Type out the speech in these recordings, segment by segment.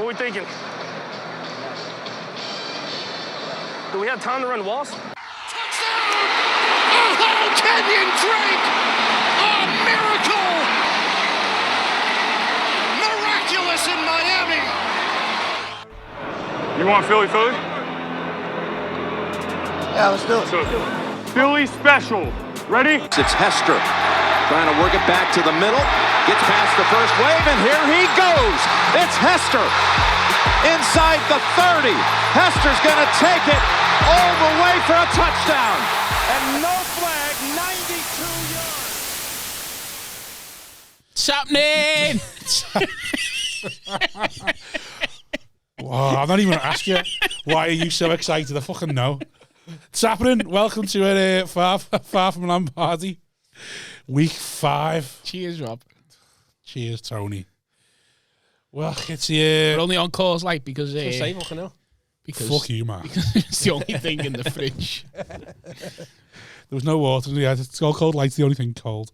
What are we thinking? Do we have time to run walls? Touchdown! Oh, Kenyon Drake! A miracle! Miraculous in Miami! You want Philly? Yeah, let's do it. Philly special. Ready? It's Hester trying to work it back to the middle. Gets past the first wave, and here he goes. It's Hester inside the 30. Hester's going to take it all the way for a touchdown. And no flag, 92 yards. It's happening. Wow, I'm not even going to ask you, why are you so excited? I fucking know. It's happening. Welcome to Far From Lombardi. Week 5. Cheers, Rob. Cheers, Tony. Well, it's We're only on calls like because fuck you, man. Because it's the only thing in the fridge. There was no water. Yeah, it's all cold light's the only thing cold.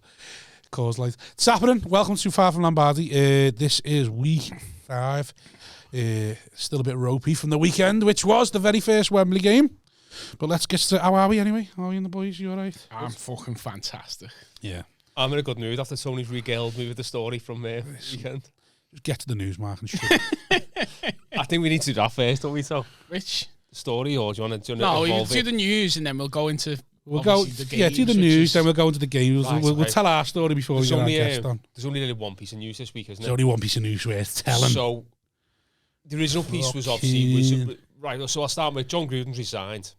Cold light. It's happening. Welcome to Far From Lombardi. This is week 5. Still a bit ropey from the weekend, which was the very first Wembley game. But let's get to how are we anyway? How are we and the boys? You alright? I'm fucking fantastic. Yeah. I'm in a good mood after Tony's regaled me with the story from the weekend. Just get to the news, Mark, and shit. I think we need to do that first, don't we? So, Which? The story, or do you want to No, we'll do the news and then we'll go into. We'll go. The games, yeah, do the news, then we'll go into the games. Right, we'll tell our story before we get our guest on. There's only really one piece of news this week, isn't There's it? only one piece of news worth telling. So, the original piece was obviously right. So I'll start with John Gruden's resigned.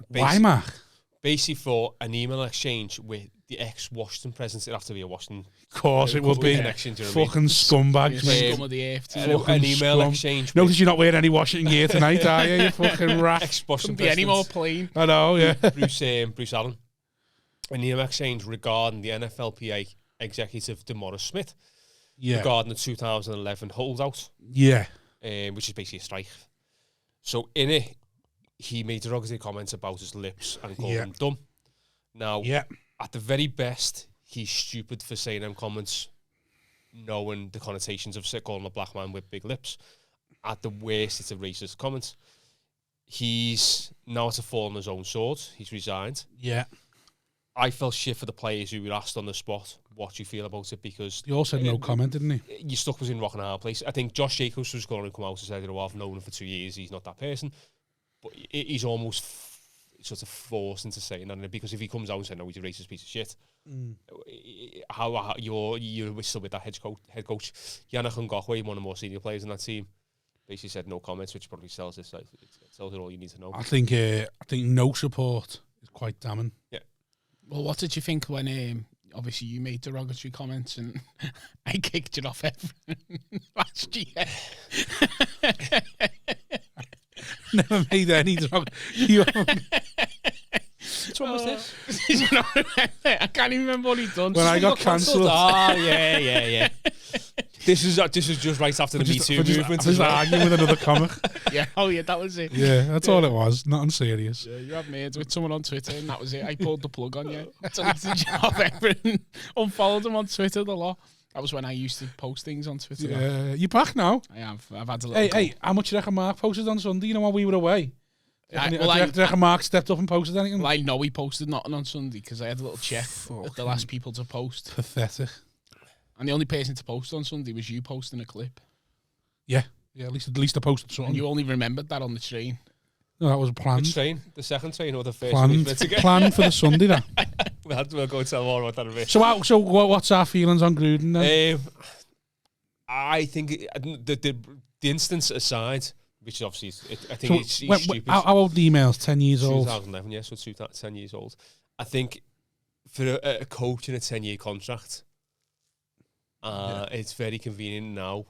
Why, Mark? Basically for an email exchange with the ex-Washington president. It'd have to be a Washington. Of course it would be. Connection, do you know fucking scumbags. Scum of the earth. An email exchange. Notice you're not wearing any Washington gear tonight, are you? You fucking rat. Ex-Washington Couldn't be any more plain. I know, yeah. Bruce Allen. An email exchange regarding the NFLPA executive DeMaurice Smith. Yeah. Regarding the 2011 holdout. Yeah. Which is basically a strike. So in it, he made derogatory comments about his lips and called them dumb. Now, at the very best, he's stupid for saying them comments, knowing the connotations of calling a black man with big lips. At the worst, it's a racist comment. He's now to fall on his own sword. He's resigned. Yeah. I felt shit for the players who were asked on the spot what you feel about it, because he all said no comment, didn't he? Your stuff was in rock and a hard place. I think Josh Jacobs was going to come out and say, I've known him for 2 years. He's not that person. But he's almost sort of forced into saying that, because if he comes out and says, no, he's a racist piece of shit, how you're still with that head coach. Yannick Ngakoue, one of the more senior players in that team, basically said no comments, which probably tells it all you need to know. I think no support is quite damning. Yeah. Well, what did you think when obviously you made derogatory comments and I kicked it off everything last year? Never made any derogatory. Which one was this? I can't even remember what he'd done. When I got cancelled. Oh, yeah. This is just right after the Me Too movement. Just arguing with another comic. Yeah, that was it. Yeah, that's all it was. Nothing serious. Yeah, you had made with someone on Twitter and that was it. I pulled the plug on you. Deleted you off everything. Unfollowed him on Twitter the lot. That was when I used to post things on Twitter. Yeah, you back now? I have. I've had a little. Hey, how much do you reckon Mark posted on Sunday? You know while we were away? Do you reckon Mark stepped up and posted anything? Well, I know he posted nothing on Sunday because I had a little check at the last people to post. Pathetic. And the only person to post on Sunday was you posting a clip. Yeah, at least I posted something. And you only remembered that on the train. No, that was planned. Which train? The second train or the first? Planned for the Sunday, that. We'll go tell more about that in a bit. So what's our feelings on Gruden then? I think the instance aside, which obviously I think it's stupid. How old the emails? 10 years old. 2011, yes, so 10 years old. I think for a coach in a 10-year contract, it's very convenient now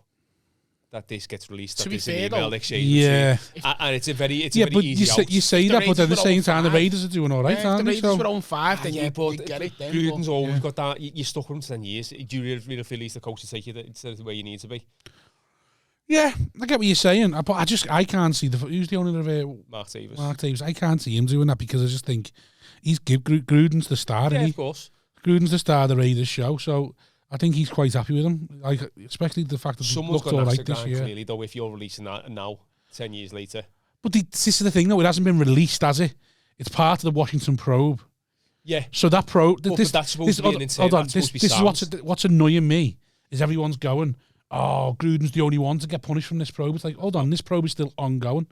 that this gets released. To that be fair, email exchange. Yeah. And it's a very easy out. You say that, but at the same time, the Raiders are doing all right, aren't they? If the Raiders were on 5, then you get it then. Gruden's always got that. You're stuck with him 10 years. Do you really feel he's the coach to take you to where you need to be? Yeah, I get what you're saying, but I can't see who's the owner of Mark Davis. Mark Davis. I can't see him doing that because I just think Gruden's the star. Yeah, of course. Gruden's the star of the Raiders show, so I think he's quite happy with him, like especially the fact that Someone's he looked got all to right ask this year. clearly, though, if you're releasing that now, 10 years later. But this is the thing, though. It hasn't been released, has it? It's part of the Washington probe. Yeah. So that probe... But that's supposed to be an insane... Hold on. This is what's annoying me, is everyone's going, oh, Gruden's the only one to get punished from this probe. It's like, hold on, this probe is still ongoing.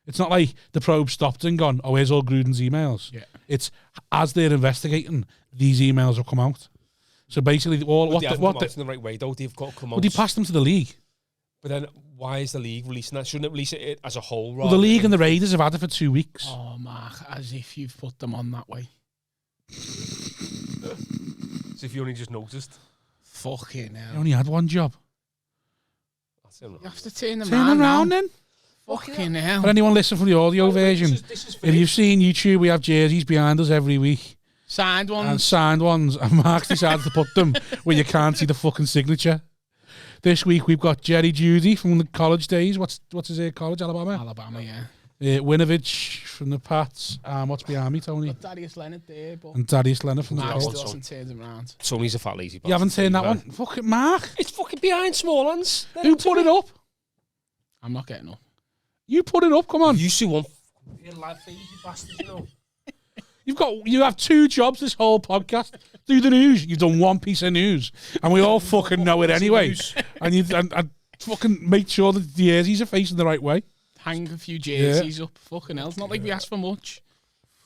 It's not like the probe stopped and gone, oh, here's all Gruden's emails. Yeah. It's, as they're investigating, these emails have come out. So basically, they haven't come out in the right way, though. They've got to come out. But they passed them to the league. But then, why is the league releasing that? Shouldn't it release it as a whole? Well, the league and the Raiders have had it for 2 weeks. Oh, Mark, as if you've put them on that way. As if you only just noticed. Fucking hell. You only had one job. You have to turn them around then. Fucking hell. For anyone listening from the audio version, if you've seen YouTube, we have jerseys behind us every week. Signed ones. And Mark's decided to put them where you can't see the fucking signature. This week we've got Jerry Judy from the college days. What's his college? Alabama? Alabama, yeah. Winovich from the Pats. What's behind me, Tony? Got Darius Leonard there, but... And Darius Leonard from the Mark Colts. still hasn't turned him around. Tony's a fat lazy bastard. You haven't turned that one? Fuck it, Mark. It's fucking behind Smalllands. Who put it up? I'm not getting up. You put it up, come on. You see one. You have 2 jobs this whole podcast. Do the news. You've done one piece of news, and we all fucking know it anyway. And fucking make sure that the jerseys are facing the right way. Hang a few jerseys up. Fucking hell. It's not like we asked for much.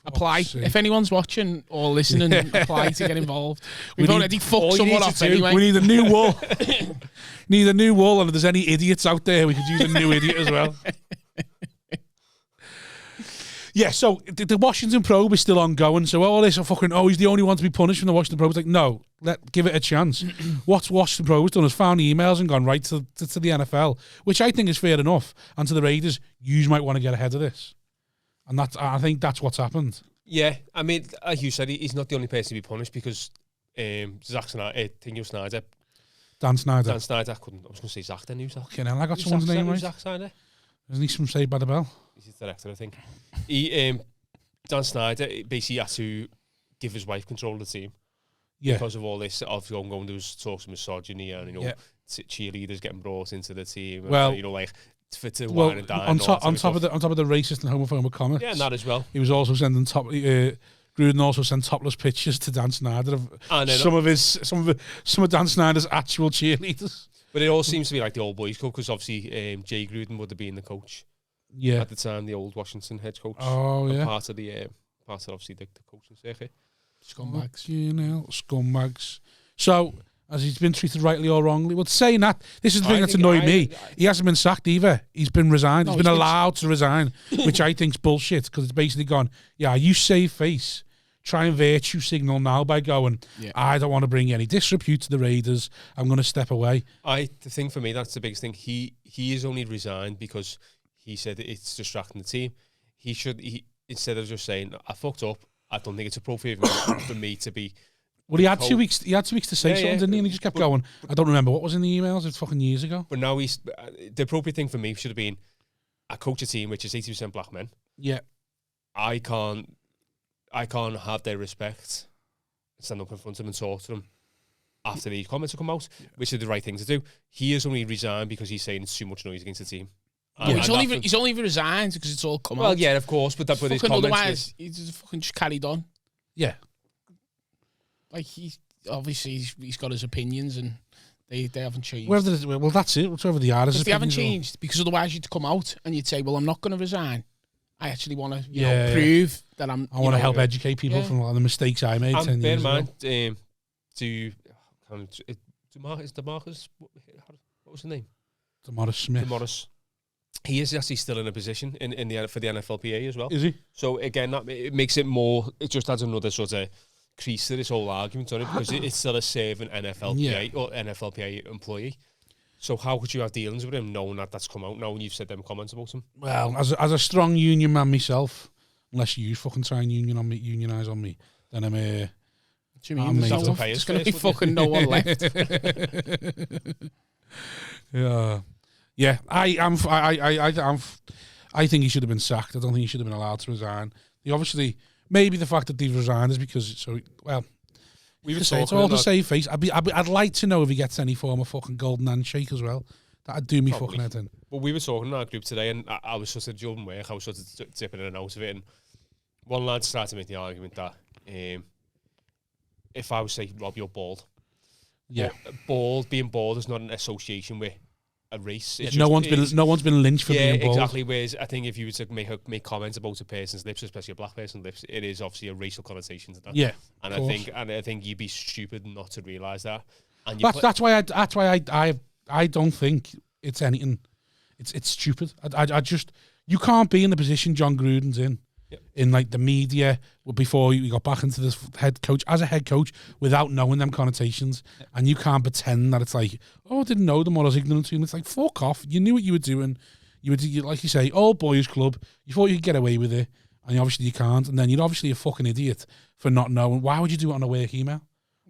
Apply. If anyone's watching or listening, apply to get involved. We've already fucked someone off anyway. We need a new wall. Need a new wall, and if there's any idiots out there, we could use a new idiot as well. Yeah, so the Washington probe is still ongoing. So all this he's the only one to be punished from the Washington probe. It's like, no, give it a chance. What Washington probe has done is found emails and gone right to the NFL, which I think is fair enough. And to the Raiders, you might want to get ahead of this. And I think that's what's happened. Yeah, I mean, like you said, he's not the only person to be punished because Dan Snyder. Dan Snyder. I was going to say Zach then. Who's that? Fucking hell, I got someone's name right. Zach Snyder? Isn't he from Saved by the Bell? He's the director, I think. Dan Snyder basically had to give his wife control of the team. Yeah. Because of all this, obviously ongoing, there was talks of misogyny and, cheerleaders getting brought into the team. Well, and, wine and dine. On top of the racist and homophobic comments. Yeah, and that as well. He was also sending Gruden also sent topless pictures to Dan Snyder of some of Dan Snyder's actual cheerleaders. But it all seems to be like the old boys club because obviously Jay Gruden would have been the coach. Yeah. At the time, the old Washington head coach. Oh, yeah. Part of obviously the coaching circuit. Scumbags. Scumbags. So, has he been treated rightly or wrongly? Well, saying that, this is the thing that's annoyed me. He hasn't been sacked either. He's been resigned. He's been allowed to resign, which I think's bullshit because it's basically gone, you save face. Try and virtue signal now by going, I don't want to bring any disrepute to the Raiders. I'm going to step away. The thing for me, that's the biggest thing. He is only resigned because he said it's distracting the team. He instead of just saying, I fucked up, I don't think it's appropriate for me to be... Well, he had 2 weeks. He had 2 weeks to say something, didn't he? And he just kept going. I don't remember what was in the emails. It's fucking years ago. But now the appropriate thing for me should have been, I coach a team which is 80% black men. Yeah. I can't have their respect, stand up in front of them and talk to them after these comments have come out, which is the right thing to do. He has only resigned because he's saying it's too much noise against the team. He's only resigned because it's all come out. Well, yeah, of course, but his comments... Otherwise, he's fucking just carried on. Yeah. Like, he's got his opinions and they haven't changed. Well, that's it. Whatever they are. They haven't changed because otherwise you'd come out and you'd say, well, I'm not going to resign. I actually want to prove that I want to help educate people from the mistakes I made 10 years ago. DeMarcus, what was the name? DeMarcus Smith. DeMarcus. He is actually still in a position for the NFLPA as well. Is he? So again, it makes it more. It just adds another sort of crease to this whole argument on it because it's still a serving NFLPA or NFLPA employee. So how could you have dealings with him knowing that's come out now when you've said them comments about him? Well, as a strong union man myself, unless you fucking try and unionize on me, then I'm what do you mean? There's going to be fucking no one left. Yeah. I think he should have been sacked. I don't think he should have been allowed to resign. Maybe the fact that they've resigned is because It's all to save face. I'd like to know if he gets any form of fucking golden handshake as well. That'd do me fucking head in. Well, we were talking in our group today, and I was sort of during work, I was sort of dipping in and out of it, and one lad started to make the argument that if I was say, Rob, you're bald. Yeah. Being bald is not an association with a race. No one's been lynched for being bald. Exactly. Whereas I think if you were to make comments about a person's lips, especially a black person's lips, it is obviously a racial connotation to that. Yeah. And I think you'd be stupid not to realise that. And that's why I don't think it's anything. It's stupid. I just, you can't be in the position John Gruden's in. Yep. In like the media before you got back into this head coach as a head coach without knowing them connotations, and you can't pretend that it's like, oh, I didn't know them or I was ignorant to them. It's like, fuck off. You knew what you were doing. You were, like you say, old boys club. You thought you could get away with it, and obviously you can't. And then you're obviously a fucking idiot for not knowing. Why would you do it on a work email?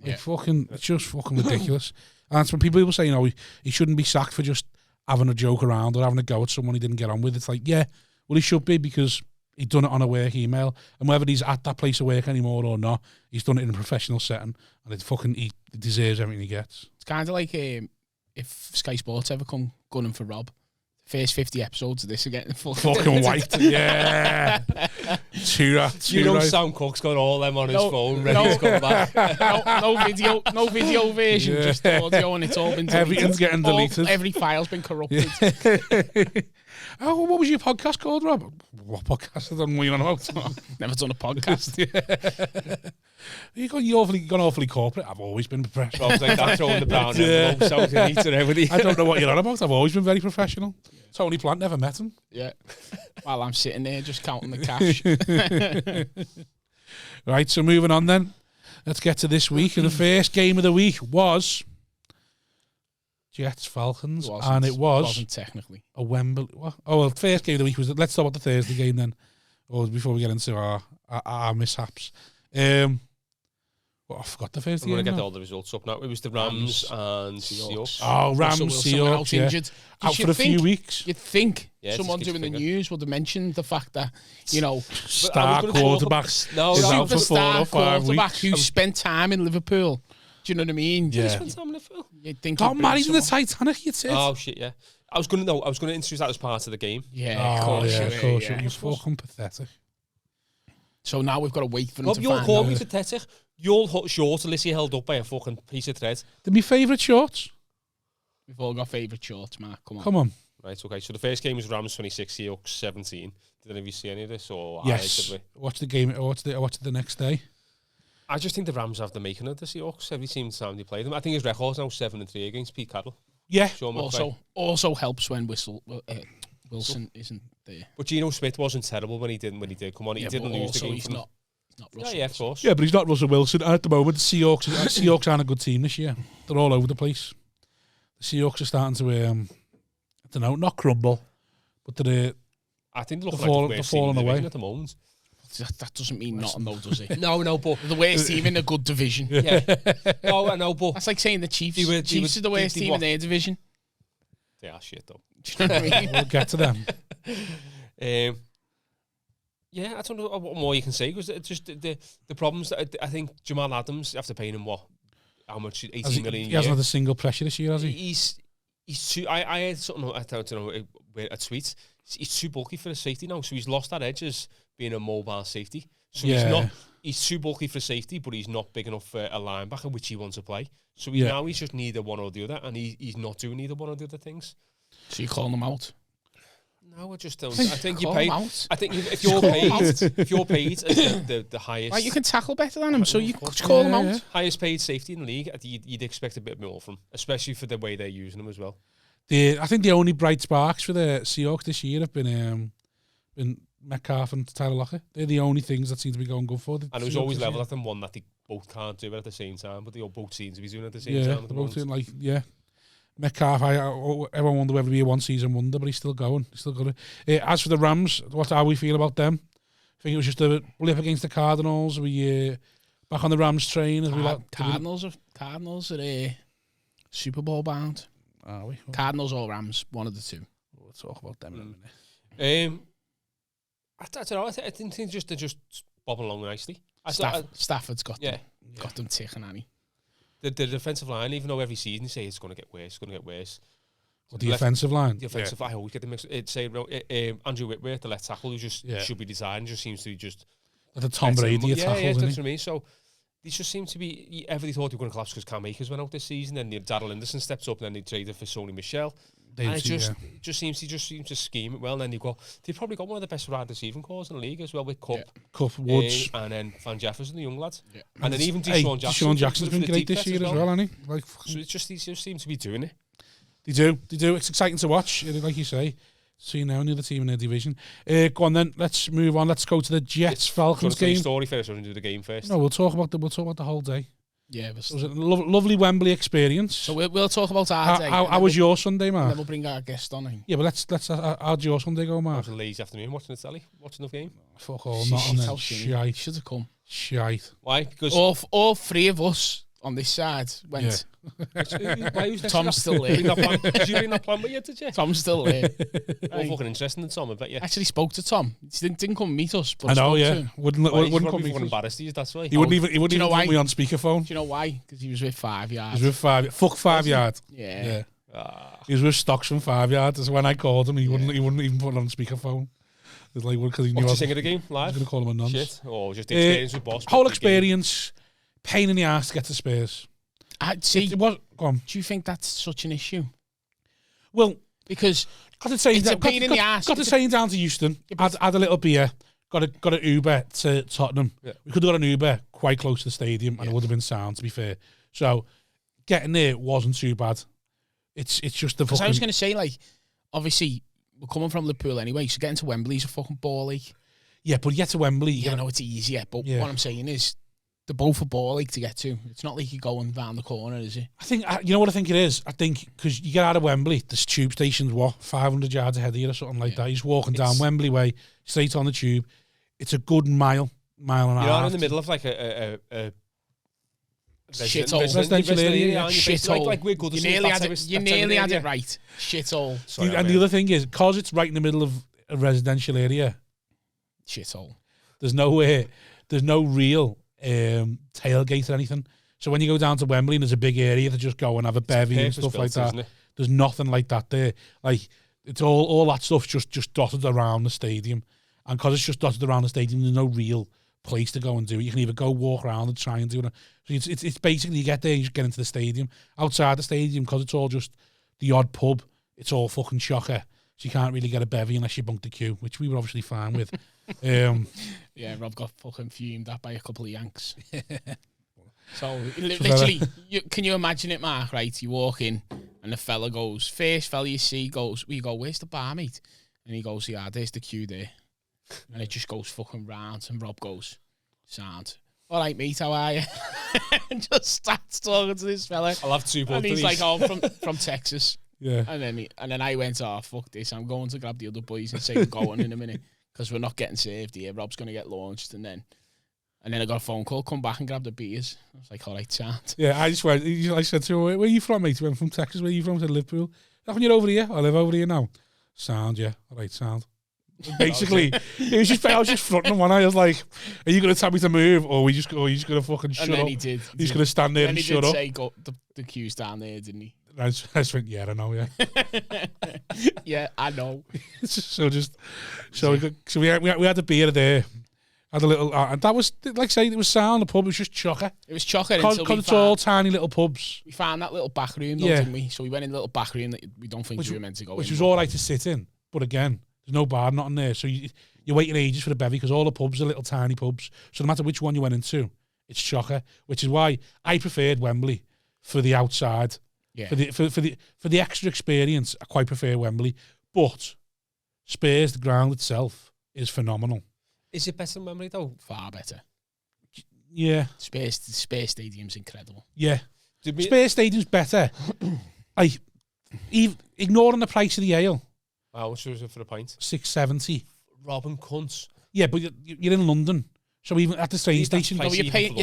Like fucking, it's just fucking ridiculous. And that's when people say, he shouldn't be sacked for just having a joke around or having a go at someone he didn't get on with. It's like, yeah, well, he should be, because he'd done it on a work email, and whether he's at that place of work anymore or not, he's done it in a professional setting, and he deserves everything he gets. It's kind of like if Sky Sports ever come gunning for Rob, the first 50 episodes of this are getting fucking white. Yeah. Too right. Sam Cook's got all them on his phone ready to come back. no video version, just audio, and it's all been deleted. Everything's getting deleted. Every file's been corrupted. Oh, what was your podcast called, Rob? What podcast? I don't know what you're on about. Never done a podcast. You've gone awfully corporate. I've always been professional. Rob's like that, throwing the brown envelopes out and eating everything. I don't know what you're on about. I've always been very professional. Tony Plant, never met him. Yeah. While I'm sitting there just counting the cash. Right, so moving on then. Let's get to this week. And the first game of the week was Jets Falcons, and it wasn't technically a Wembley. What? Oh, well, first game of the week was. Let's talk about the Thursday game then, or before we get into our mishaps. I forgot the Thursday game. I'm going to get all the results up now. It was the Rams and Seahawks. Oh, Rams, Seahawks, injured. Out for a few weeks. You'd think someone doing the news would have mentioned the fact that, star quarterback is out for 4 or 5 weeks. Who spent time in Liverpool. Do you know what I mean? Yeah. Spent time in Liverpool. You'd think Tom married in the Titanic, you'd say. Oh, shit, yeah. I was going to introduce that as part of the game. Yeah, of course. You're fucking pathetic. So now we've got to wait for them to you'll find call out. Me pathetic. You're short unless you're held up by a fucking piece of thread. They're my favourite shorts. We've all got favourite shorts, Mark. Come on. Right, okay. So the first game was Rams 26, Seahawks 17. Did any of you see any of this? Or yes. Watch the game. I watched it the next day. I just think the Rams have the making of the Seahawks every time they play them. I think his record's now 7-3 against Pete Carroll. Yeah. Also helps when Wilson isn't there. But Geno Smith wasn't terrible when he did come on. He didn't lose the game. He's not Russell. Yeah, of course. Yeah, but he's not Russell Wilson at the moment. The Seahawks aren't a good team this year. They're all over the place. The Seahawks are starting to, I don't know, not crumble, but I think they look like they're falling away at the moment. That doesn't mean nothing, though, does it? No, but the worst team in a good division. Yeah. No, I know, but that's like saying the Chiefs. Chiefs are the worst team in their division. They are shit, though. Do you know what I mean? We'll get to them. Yeah, I don't know what more you can say, because it's just the problems that I think Jamal Adams, after paying him how much, 18 million a year. He hasn't had a single pressure this year, has he? He's too. I had something. I don't know a tweet. He's too bulky for a safety now, so he's lost that edge as being a mobile safety. So he's too bulky for safety, but he's not big enough for a linebacker, which he wants to play. So now he's just neither one or the other, and he's not doing either one or the other things. So you're calling him out? No, I just don't. I think you pay. I think if you're paid as the highest, right, you can tackle better than him, so you could call him out. Highest paid safety in the league, you'd expect a bit more from him, especially for the way they're using him as well. I think the only bright sparks for the Seahawks this year have been Metcalf and Tyler Lockett. They're the only things that seem to be going good for them. And it was always level at them, one that they both can't do it at the same time, but they all both seem to be doing it at the same time. At the moment. Metcalf, everyone wondered whether he'd be a one-season wonder, but he's still going. He's still got it. As for the Rams, how we feel about them? I think it was just a blip against the Cardinals. We back on the Rams train. Cardinals are Super Bowl bound. Are we? Cardinals or Rams, one of the two. We'll talk about them in a minute. I don't know. I think they're just bobbing along nicely. Stafford's got them. got them ticking, Annie. The defensive line, even though every season you say it's going to get worse, Well, the offensive line. The offensive line, I always get the mix. It's Andrew Whitworth, the left tackle, who should be designed, just seems to be just the Tom Brady of tackles, that's isn't what I mean. So they just seem to be. Everybody thought they were going to collapse because Cam Akers went out this season, and Darrell Henderson steps up, and then they traded for Sony Michel. And it just seems to scheme it well. And then they've probably got one of the best wide receiving corps in the league as well, with Cup, Woods, and then Van Jefferson, the young lad, yeah. and then even Deshaun Jackson. Deshaun Jackson's been great this year as well, hasn't he? Like, so it just seem to be doing it. They do. It's exciting to watch, like you say. See now another team in their division. Go on then. Let's move on. Let's go to the Jets Falcons game. Story first, or do the game first? No, we'll talk about the whole day. Yeah, it was a lovely Wembley experience. So we'll talk about our day. How was your Sunday, Mark? Then we'll bring our guest on. Yeah, but let's how'd your Sunday go, Mark? It was a lazy afternoon watching the telly, watching the game. Fuck all, not on there. Shite. Should have come. Shite. Why? Because all three of us on this side went. Yeah. Tom's still there. Did you not plan with you, did you? Tom's still there. More fucking interesting than Tom, I bet you. Actually spoke to Tom. He didn't come meet us. But I know, yeah. Wouldn't come meet us. Embarrassed. That's why. He wouldn't even put me on speakerphone. Do you know why? Because he was with 5 yards. He was with fuck 5 yards. Yeah. He was with Stocks from 5 yards. That's when I called him. He wouldn't even put it on speakerphone. It's like because he knew. What did you think of the game live? I was going to call him a nonce. Shit. Oh, just the experience with Boss. Whole experience. Pain in the ass to get to Spurs. It was. Go on. Do you think that's such an issue? Well, because it's a pain in the ass. Got to saying down to Houston. Had a little beer. Got an Uber to Tottenham. Yeah. We could have got an Uber quite close to the stadium, and it would have been sound. To be fair, so getting there wasn't too bad. It's just the. Because I was going to say, like, obviously we're coming from Liverpool anyway, so getting to Wembley is a fucking ball ache. Yeah, but you get to Wembley. Yeah, I know it's easier, but what I'm saying is, they're both a ball ache to get to. It's not like you're going round the corner, is it? I think, you know what I think it is? I think because you get out of Wembley, the tube station's 500 yards ahead of you or something like that. You're just walking down Wembley Way, straight on the tube. It's a good mile and a half. You're in the middle of like a shithole. Residential area. Shithole. Like we're good. You nearly had it right. Shithole. And the other thing is, because it's right in the middle of a residential area, shithole. There's no real tailgate or anything. So when you go down to Wembley and there's a big area to just go and have a bevy and stuff like that, there's nothing like that there. Like, it's all that stuff just dotted around the stadium. And because it's just dotted around the stadium, there's no real place to go and do it. You can either go walk around and try and do it. So it's basically, you get there, you just get into the stadium. Outside the stadium, because it's all just the odd pub, it's all fucking shocker. So you can't really get a bevy unless you bunk the queue, which we were obviously fine with. Yeah, Rob got fucking fumed at by a couple of Yanks. So literally, can you imagine it, Mark? Right, you walk in and the fella goes, first fella you see goes, we go, where's the bar, mate? And he goes, yeah, there's the queue there. And it just goes fucking round, and Rob goes, sound. All right, mate, how are you? And just starts talking to this fella. I'll have two. And he's like, oh, from Texas. Yeah. And then I went, oh, fuck this. I'm going to grab the other boys and say we're going in a minute because we're not getting saved here. Rob's going to get launched. And then I got a phone call, come back and grab the beers. I was like, all right, sound. Yeah, I just went, I said to her, where are you from, mate? He went, from Texas. Where are you from? I said, Liverpool. How come you're over here? I live over here now. Sound, yeah. All right, sound. Basically, I was just fronting one. I was like, "Are you going to tell me to move, or are you just going to fucking shut up?" And then he did. He's going to stand there and shut up. He did say, the queue's down there, didn't he? I just went, yeah, I know, yeah. Yeah, I know. we had a beer there. Had a little, and that was, like I say, it was sound. The pub was just chocker. It was chocker because it's all tiny little pubs. We found that little back room, though, didn't we? So we went in the little back room that we don't think we were meant to go in. Which was all right to sit in, but again, there's no bar, nothing there. So you're waiting ages for the bevy because all the pubs are little tiny pubs. So no matter which one you went into, it's chocker. Which is why I preferred Wembley for the outside. Yeah. For the extra experience, I quite prefer Wembley. But Spurs, the ground itself, is phenomenal. Is it better than Wembley though? Far better. Yeah. Spurs Stadium's incredible. Yeah. Spurs Stadium's better. Ignoring the price of the ale. How much was it for a pint? $6.70. Robbing cunts. Yeah, but you're in London, so even at the train station, but you're paying.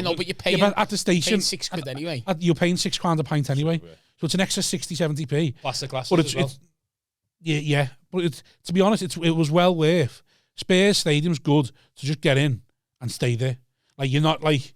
But at the station, £6 anyway. You're paying £6 a pint anyway, so it's an extra 60-70p. Plastic glasses, but as well. Yeah. But to be honest, it was well worth. Spurs Stadium's good to just get in and stay there. Like you're not like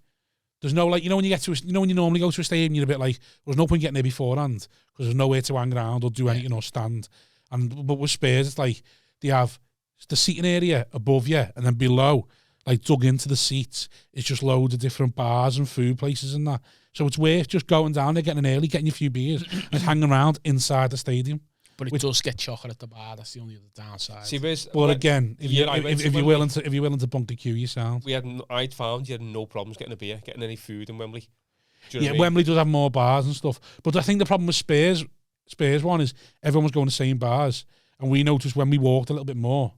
There's no like, when you get to, when you normally go to a stadium, you're a bit like, there's no point getting there beforehand because there's nowhere to hang around or do anything or stand. But with Spurs, it's like they have the seating area above you, and then below, like dug into the seats, it's just loads of different bars and food places and that. So it's worth just going down there, getting in early, getting a few beers, and hanging around inside the stadium. But it does get chocolate at the bar. That's the only other downside. See, but again, if you're willing to bunk the queue, you sound. I'd found you had no problems getting a beer, getting any food in Wembley. Wembley does have more bars and stuff. But I think the problem with Spurs one is everyone was going to the same bars, and we noticed when we walked a little bit more,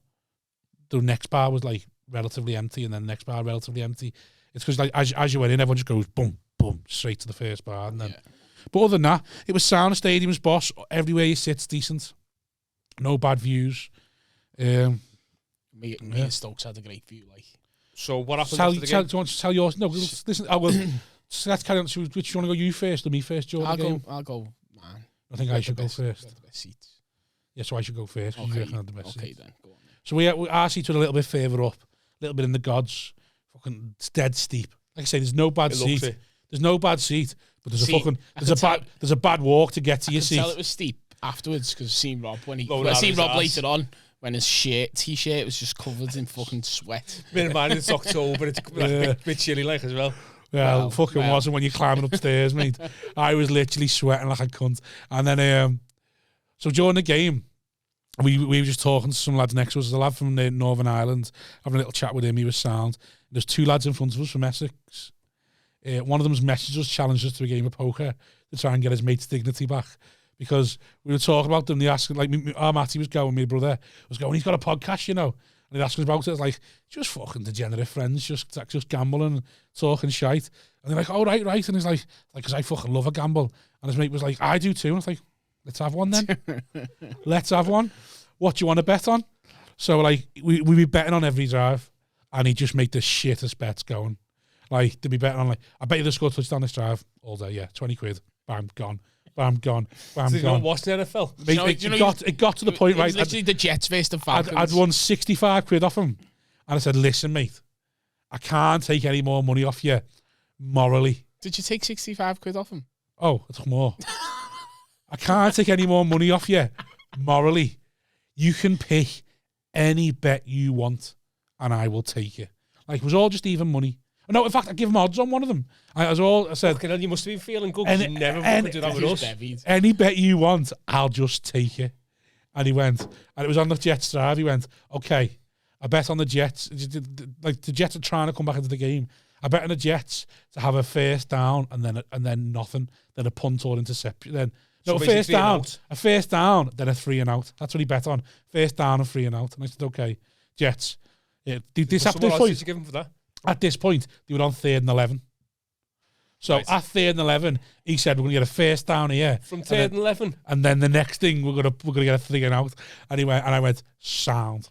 the next bar was like relatively empty, and then the next bar relatively empty. It's because like as you went in, everyone just goes boom, boom, straight to the first bar, and then. Yeah. But other than that, it was sound. Stadium's boss. Everywhere you sit's decent. No bad views. Me and Stokes had a great view. Like, so what happened after the game? Do you want to tell yours? No, listen. I will. So let's carry on. Which you want to go? You first or me first, Joe? I'll go. Man, I think I should go first. The best seats. Yeah, so I should go first. Okay, the best okay seats. Then. Go on. So our seats were a little bit further up, a little bit in the gods. Fucking dead steep. Like I say, there's no bad seat. There's no bad seat. But there's a bad walk to get to your seat. I could tell it was steep afterwards because I seen Rob later on when his t-shirt was just covered in fucking sweat. Man, it's October. It's a bit chilly like as well. Yeah, wasn't when you're climbing upstairs, mate. I was literally sweating like a cunt. And then, so during the game, we were just talking to some lads next to us. There's a lad from Northern Ireland, having a little chat with him. He was sound. There's two lads in front of us from Essex. One of them's messaged us, challenged us to a game of poker to try and get his mate's dignity back, because we were talking about them. They asked, like, our Matty was going, my brother was going, he's got a podcast, and they asked us about it. It's like, just fucking degenerate friends, just gambling and talking shite. And they're like, oh, right. And he's like, because I fucking love a gamble. And his mate was like, I do too. And I was like, let's have one then. Let's have one. What do you want to bet on? So, like, we be betting on every drive, and he just made the shittest bets going. Like, to be betting on, like, I bet you the score touchdown this drive all day, yeah, 20 quid, bam, gone, bam, gone, bam, so gone. What's the NFL? It got to the point, right? Literally the Jets versus the Falcons. I'd won 65 quid off him, and I said, listen, mate, I can't take any more money off you, morally. Did you take 65 quid off him? Oh, I took more. I can't take any more money off you, morally. You can pick any bet you want, and I will take it. Like, it was all just even money. No, in fact, I give him odds on one of them. I said, okay, you must have been feeling good because you never fucking do that with us. Any bet you want, I'll just take it. And he went, and it was on the Jets drive. He went, okay, I bet on the Jets. Like, the Jets are trying to come back into the game. I bet on the Jets to have a first down and then nothing, then a punt or interception. Then a first down, then a 3 and out. That's what he bet on. First down and 3 and out. And I said, okay, Jets. Yeah, this happened to give him for that? At this point, they were on 3rd and 11. So at 3rd and 11, he said, we're going to get a first down here. From 3rd and 11? And then the next thing, we're going to get a 3 and out. And I went, sound.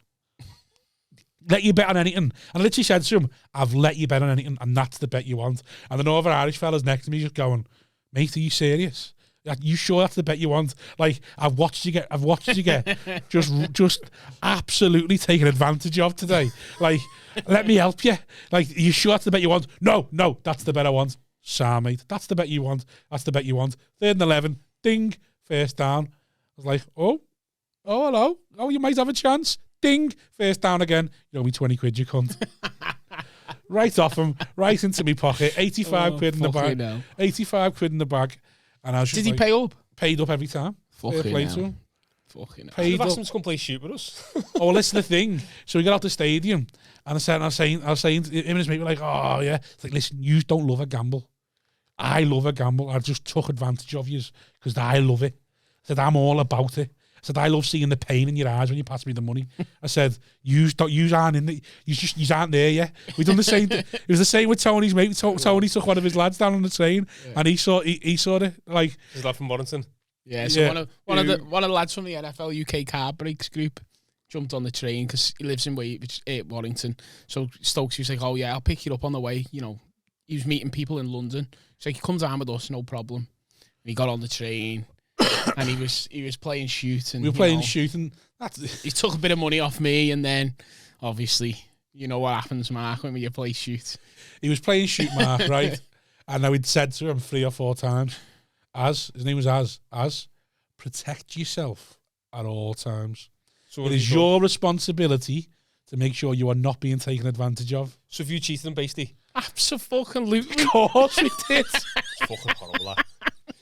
Let you bet on anything. And I literally said to him, I've let you bet on anything, and that's the bet you want. And the Northern Irish fella's next to me just going, mate, are you serious? You sure that's the bet you want? Like, I've watched you get just absolutely taken advantage of today. Like, let me help you. Like, are you sure that's the bet you want? No, that's the bet I want. Sorry, mate. That's the bet you want. That's the bet you want. 3rd and 11. Ding. First down. I was like, oh, hello. Oh, you might have a chance. Ding. First down again. You owe me 20 quid, you cunt. Right off him. Right into my pocket. 85 quid in the bag. 85 quid in the bag. And I was just Did he pay up? Paid up every time. Fucking hell. To him. Fucking hell. I've asked him to come play shoot with us. Oh, well, listen, the thing. So we got out the stadium, and I was saying, him and his mate were like, oh, yeah. It's like, listen, you don't love a gamble. I love a gamble. I just took advantage of you because I love it. I said, I'm all about it. I said, I love seeing the pain in your eyes when you pass me the money. I said, you aren't in it. You aren't there yet. We done the same. It was the same with Tony's mate. Tony took one of his lads down on the train, and he saw it like his lad from Warrington. Yeah, so one of the lads from the NFL UK car breaks group jumped on the train because he lives in Warrington. So Stokes was like, oh yeah, I'll pick you up on the way. You know, he was meeting people in London. So he comes down with us, no problem. And he got on the train. And he was playing shoot, and we were playing shoot, and he took a bit of money off me, and then obviously you know what happens, Mark, when you play shoot. He was playing shoot, Mark, right? And now he'd said to him 3 or 4 times, his name was Az, protect yourself at all times. So it is your responsibility to make sure you are not being taken advantage of. So if you cheated him, basically? Absolutely. Of course we did. It's fucking horrible, that.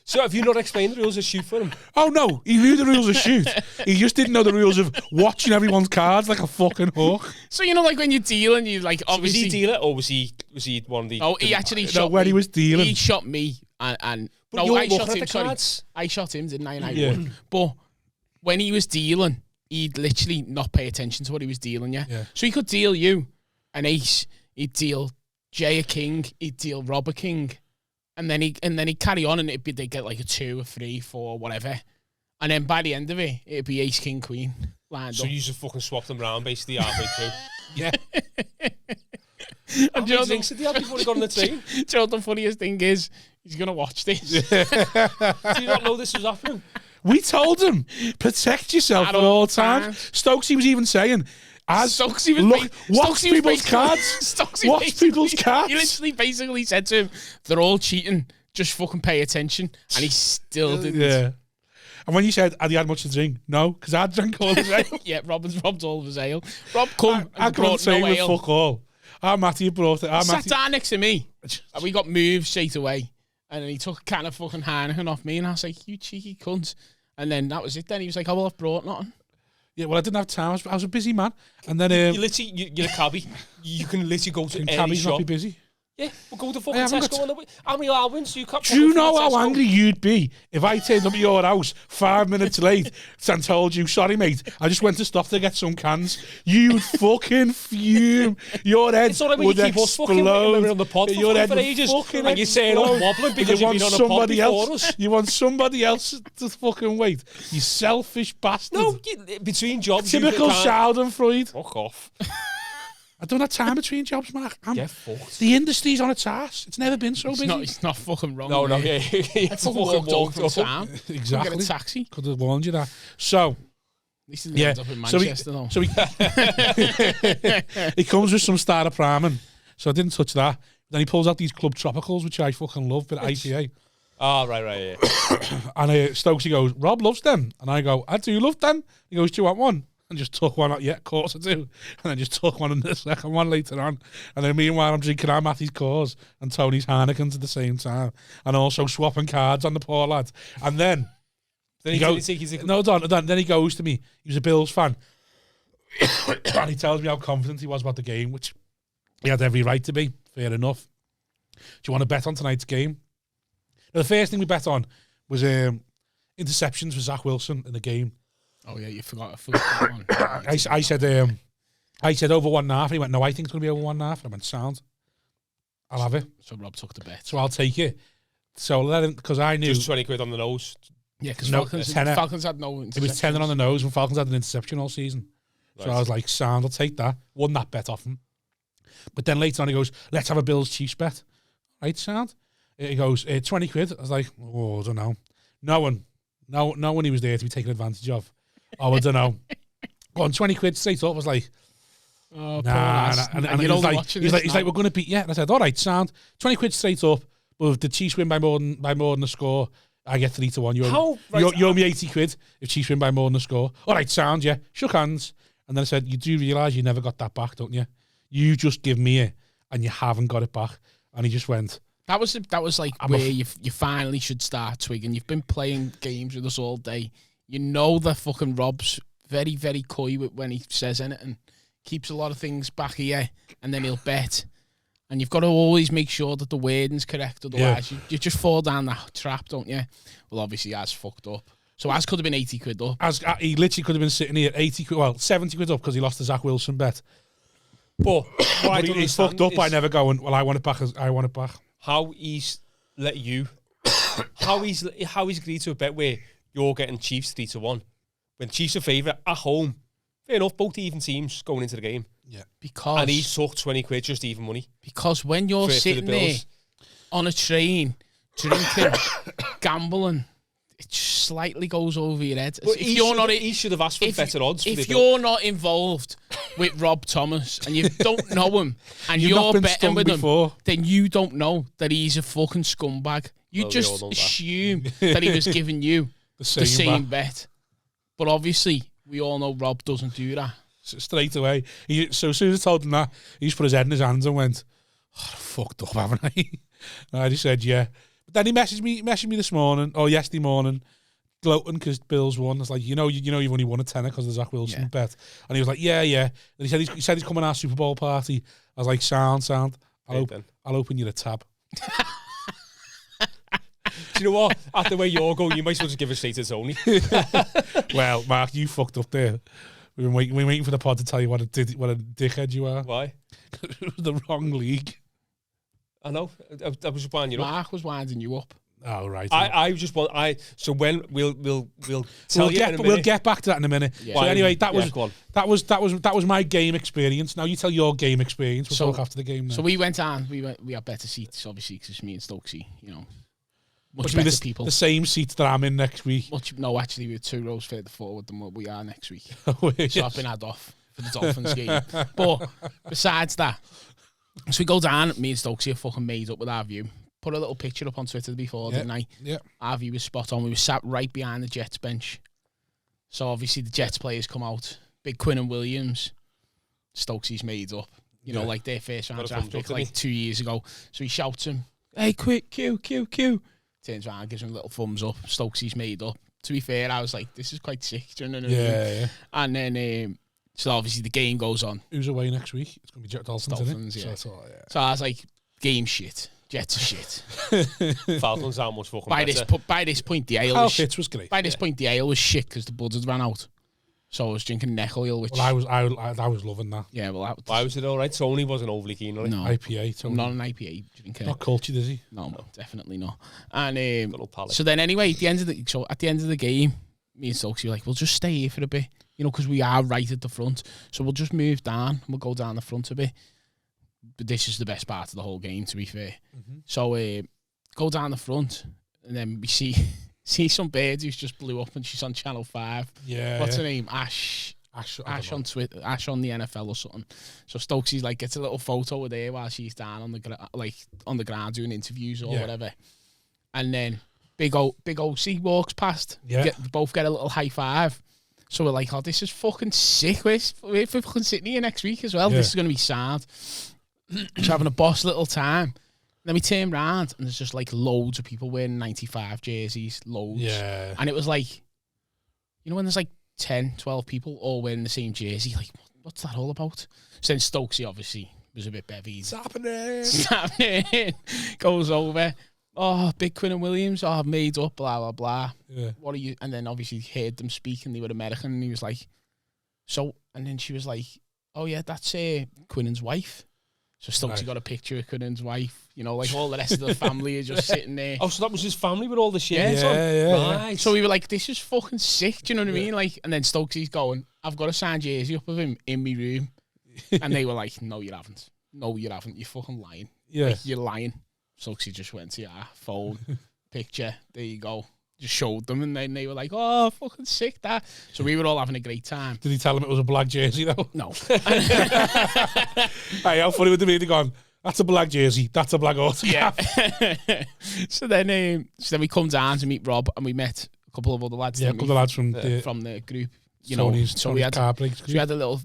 So have you not explained the rules of shoot for him? Oh, no. He knew the rules of shoot. He just didn't know the rules of watching everyone's cards like a fucking hawk. So, you know, like when you're dealing, you like, obviously... So was he dealer or was he one of the... Oh, he actually shot when me. he was dealing. He shot me and but no, I shot him, sorry. I shot him, didn't I? And I Yeah. won. But when he was dealing, he'd literally not pay attention to what he was dealing, yeah? So he could deal you an ace, he'd deal Jay a king, he'd deal Rob a king. And then he'd carry on and they'd get like a 2, a 3, 4, whatever. And then by the end of it, it'd be ace, king, queen lined so up. you just fucking swapped them around basically halfway through. Yeah. How many drinks did he have before he got on the train? Do you know what the funniest thing is? He's going to watch this. Do you not know this was happening? We told him, protect yourself at all times. Stokesy was even saying, watch people's cards. Watch people's cards. He literally basically said to him, they're all cheating. Just fucking pay attention. And he still didn't. Yeah. And when you said, had he had much to drink? No, because I drank all his ale. Yeah, Rob's all of his ale. Rob come I and couldn't brought say no with ale. fuck all. Our Matty brought it. Sat down next to me. And we got moved straight away. And then he took a can of fucking Heineken off me. And I was like, you cheeky cunt. And then that was it then. He was like, oh, well, I've brought nothing. Yeah, well, I didn't have time. I was a busy man. And then... you're a cabbie. You can literally go to any cabbies shop. not be busy? Yeah, we'll go to fucking Tesco on the way. How many allowance do you cut? Do you know how angry you'd be if I turned up at your house 5 minutes late and told you, sorry, mate, I just went to stop to get some cans? You'd fucking fume. Your head it's all right when would you keep us fucking waiting on the pod your head for would ages. fucking And you're saying I'm wobbling because you've been on a pod before us. You want somebody else to fucking wait. You selfish bastard. No, between jobs. Typical Schadenfreude. Fuck off. I don't have time between jobs, Mark. Get fucked. The industry's on its ass. It's never been so busy. It's not fucking wrong. No, yeah. I fucking walked over from town. Exactly. Get a taxi. Could have warned you that. So, This is end up in Manchester, though. So he comes with some starter priming. So I didn't touch that. Then he pulls out these Club Tropicals, which I fucking love, bit of IPA. Oh, right, yeah. And Stokesy goes, Rob loves them. And I go, I do love them. He goes, do you want one? And just took one out. Yeah, of course I do. And then just took one in the second one later on. And then meanwhile, I'm drinking our Matthew's Coors and Tony's Heinekens at the same time. And also swapping cards on the poor lad. And then he goes, then he goes to me. He was a Bills fan. And he tells me how confident he was about the game, which he had every right to be. Fair enough. Do you want to bet on tonight's game? Now, the first thing we bet on was interceptions for Zach Wilson in the game. Oh yeah, you forgot that one. I said over 1.5. And he went, no, I think it's going to be over 1.5. And I went, sound. I'll have it. So Rob took the bet. So I'll take it. So let him, because I knew. Just 20 quid on the nose. Yeah, because Falcons had no interception. It was 10 on the nose when Falcons had an interception all season. So I was like, sound, I'll take that. Won that bet off him. But then later on he goes, let's have a Bills Chiefs bet. Right, sound? He goes, 20 quid. I was like, oh, I don't know. No one he was there to be taken advantage of. Oh, I don't know. Go on, 20 quid straight up. I was like, oh, nah. And he's like, we're going to beat, yeah. And I said, all right, sound. 20 quid straight up. But if the Chiefs win by more than the score, I get 3-1. You owe me 80 quid if Chiefs win by more than the score. All right, sound, yeah. Shook hands. And then I said, you do realise you never got that back, don't you? You just give me it and you haven't got it back. And he just went. That was like where you finally should start twigging. You've been playing games with us all day. You know that fucking Rob's very, very coy when he says anything. Keeps a lot of things back here, and then he'll bet. And you've got to always make sure that the wording's correct. Otherwise, you just fall down that trap, don't you? Well, obviously, Az fucked up. So Az could have been 80 quid up. He literally could have been sitting here 80 quid, well, 70 quid up because he lost the Zach Wilson bet. But he's fucked up by never going, well, I want it back. How he's let you, how he's agreed to a bet where you're getting Chiefs 3-1. When Chiefs are favourite at home, fair enough, both even teams going into the game. Yeah. And he took 20 quid, just even money. Because when you're sitting there on a train, drinking, gambling, it slightly goes over your head. But he should have asked for better odds. If you're not involved with Rob Thomas and you don't know him and You've you're not been betting stung with before. him, then you don't know that he's a fucking scumbag. You Well, just we all know that. assume that he was giving you The the same bet. bet. But obviously, we all know Rob doesn't do that. Straight away. So as soon as I told him that, he just put his head in his hands and went, oh, I fucked up, haven't I? And I just said, yeah. But then he messaged me this morning, or yesterday morning, gloating because Bills won. It's like, you know you've only won a tenner because of the Zach Wilson bet. And he was like, yeah. And he said he's coming to our Super Bowl party. I was like, sound. I'll open you the tab. Do you know what? After the way you're going, you might as well just give a seat to Tony. Well, Mark, you fucked up there. We're waiting for the pod to tell you what a dickhead you are. Why? It was the wrong league. I know. I was just winding you up. Mark was winding you up. Oh, right. I just want so when we'll tell you in a minute. We'll get back to that in a minute. Yeah. So anyway, go on. that was my game experience. Now you tell your game experience. We'll talk after the game. Now. So we went on. We had better seats, obviously, because me and Stokesy, much Must be better people. The same seats that I'm in next week. No, actually, we're 2 rows further forward than what we are next week. Yes. So I've been had off for the Dolphins game. But besides that, so we go down. Me and Stokesy are fucking made up with our view. Put a little picture up on Twitter before, didn't I? Yeah. Our view was spot on. We were sat right behind the Jets bench. So obviously the Jets players come out. Big Quinn and Williams. Stokesy's made up. Like their first round draft pick like 2 years ago. So he shouts him, hey, quick, Q. Turns around, gives him a little thumbs up. Stokesy's made up. To be fair, I was like, this is quite sick. Do you know what I mean? Yeah. And then, so obviously the game goes on. Who's away next week? It's going to be Dolphins, Dolphins, isn't it? yeah. So I was like, game shit. Jets are shit. Falcons are much fucking better. By this point, the ale Kyle was shit. Pitts was great. By this point, the ale was shit because the blood had ran out. So I was drinking neck oil, which... Well, I was loving that. Yeah, well... Why was it all right? Tony wasn't overly keen on it. No. IPA. I'm not an IPA drinker. Not cultured, is he? No, definitely not. And Little palate. so then anyway, at the end of the game, me and Stokesy were like, we'll just stay here for a bit, because we are right at the front. So we'll just move down and we'll go down the front a bit. But this is the best part of the whole game, to be fair. Mm-hmm. So go down the front and then we see some bird who's just blew up and she's on Channel 5. Yeah. What's her name? Ash on Twitter, Ash on the NFL or something. So Stokesy's like gets a little photo with her while she's down on the ground doing interviews or whatever. And then big OC walks past. Yeah. Both get a little high five. So we're like, oh, this is fucking sick. We're fucking sitting here next week as well. Yeah. This is going to be sad. Just having a boss little time. Then we turn round and there's just like loads of people wearing 95 jerseys, loads. Yeah. And it was like, when there's like 10, 12 people all wearing the same jersey, like, what's that all about? So then Stokesy obviously was a bit bevied. It's happening. Goes over. Oh, Big Quinn and Williams, made up, blah, blah, blah. Yeah. What are you? And then obviously heard them speak and they were American and he was like, so, and then she was like, oh yeah, that's Quinnan's wife. So Stokesy got a picture of Quinnan's wife, like all the rest of the family are just sitting there. Oh, so that was his family with all the shit? Yeah. Nice. So we were like, this is fucking sick, do you know what I mean? Like, and then Stokesy's going, I've got a signed jersey up of him in my room. And they were like, no, you haven't. No, you haven't. You're fucking lying. Yeah. Like, you're lying. Stokesy just went to phone, picture, there you go. Just showed them and then they were like, oh, fucking sick that. So we were all having a great time. Did he tell them it was a black jersey though? No. Hey, how funny would it be to go, that's a black jersey, that's a black autograph. Yeah. So then we come down to meet Rob and we met a couple of other lads. Yeah, a couple of lads from the group. So we had car breaks. So we had a little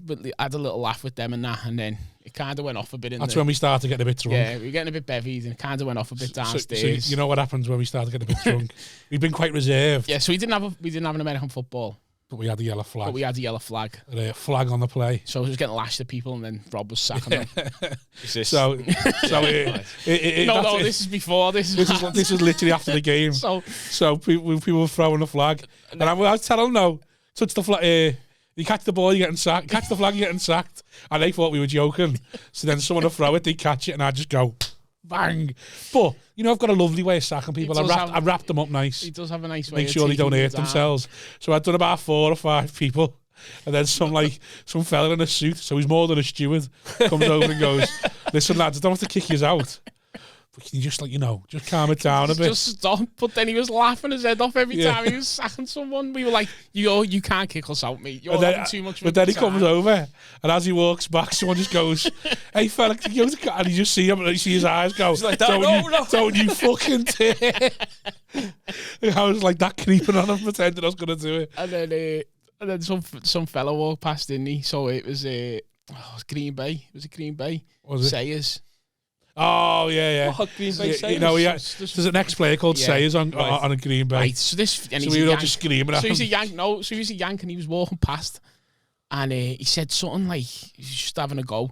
laugh with them and that, and then it kind of went off a bit. That's when we started getting a bit drunk. Yeah, we were getting a bit bevied, and it kind of went off a bit downstairs. So you know what happens when we started getting a bit drunk? We've been quite reserved. Yeah, so we didn't have an American football, but we had a yellow flag. And a flag on the play. So I was getting lashed at people, and then Rob was sacking them. So this is before. This is literally after the game. So people were throwing the flag, and I was telling them no. Touch the flag. You catch the ball, you're getting sacked. Catch the flag, you're getting sacked. And they thought we were joking. So then someone would throw it, they catch it, and I just go bang. But I've got a lovely way of sacking people. I wrap them up nice. He does have a nice way. Make sure they don't hurt themselves. So I'd done about 4 or 5 people, and then some fella in a suit. So he's more than a steward. Comes over and goes, "Listen, lads, I don't have to kick you out, But can you just just calm it down a bit? Just stop. But then he was laughing his head off every time he was sacking someone. We were like, you can't kick us out, mate. You're having too much. But then he comes over, and as he walks back, someone just goes, "Hey, fella," and you just see him, and you see his eyes go, like, don't you fucking dare. I was like that, creeping on him, pretending I was going to do it. And then some fella walked past, didn't he? So it was Green Bay. Was it Green Bay? Was it? Sayers. Oh yeah. Oh, Green Bay Sayers. There's an ex-player called Sayers on a Green Bay. Right. So we were all just screaming at him. So he's a Yank, and he was walking past, and he said something like he's just having a go.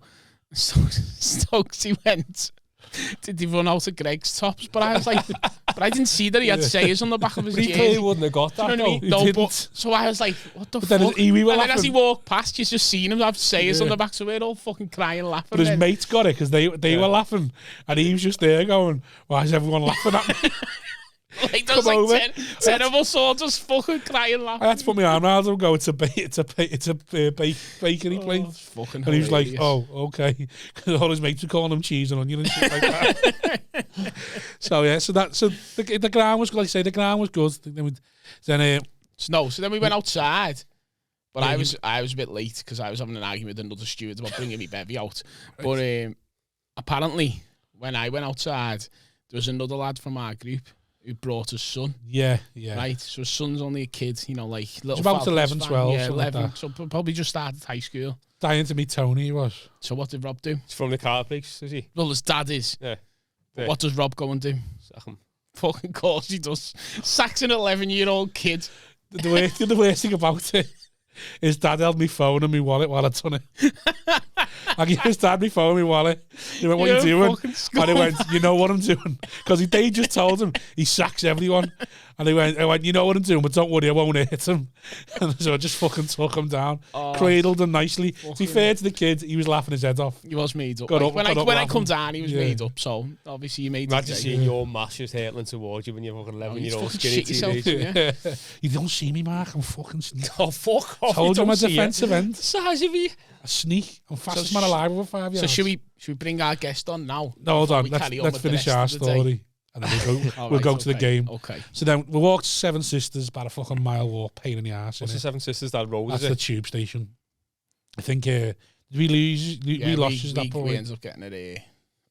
Stokes, he went. Did he run out of Greg's tops? But I was like, but I didn't see that he had Sayers on the back of his jersey. He wouldn't have got that. You know what I mean? No, but so I was like, what the fuck? Then as he walked past, you just seen him have Sayers on the back, so we're all fucking crying, laughing. But his mates got it because they were laughing, and he was just there going, "Why is everyone laughing at me?" Like there's like 10 of us all just fucking crying, laughing. I had to put my arm around him and go, it's a bakery place. Fucking and he was like, oh, okay. Because all his mates were calling him cheese and onion and shit like that. So the ground was, like I say, the ground was good. So then we went outside. But I was a bit late because I was having an argument with another steward about bringing me bevy out. But apparently, when I went outside, there was another lad from our group who brought his son. Yeah. Right, so his son's only a kid, like little. It's about 11, 12. Yeah, 11. Like so probably just started high school. Dying to meet Tony, he was. So what did Rob do? He's from the car place, is he? Well, his dad is. Yeah. What does Rob go and do? Sack him. Fucking course he does. Sacks an 11-year-old kid. The worst thing about it, his dad held me phone and me wallet while I'd done it. I gave his dad my phone and my wallet. He went, "What are you doing?" And he went, "You know what I'm doing." Because they just told him he sacks everyone. And he went, "You know what I'm doing, but don't worry, I won't hit him." And so I just fucking took him down, cradled him nicely. To be fair to the kid, he was laughing his head off. He was made up. When I come down, he was made up. So obviously you made. Imagine seeing your mass just hurtling towards you when you're fucking 11-year-old skinny teenager. You don't see me, Mark. I'm fucking sneak. Oh, fuck off. Told you I'm a defensive end. Size of you. A sneak. I'm fastest man alive over 5 years. So should we bring our guest on now? No, hold on. Let's finish our story. And then we'll go to the game. Okay. So then we walked to Seven Sisters, about a fucking mile walk, pain in the arse. What's the Seven Sisters, that road? That's the tube station. I think did we lose? We lost at that point. We ended up getting a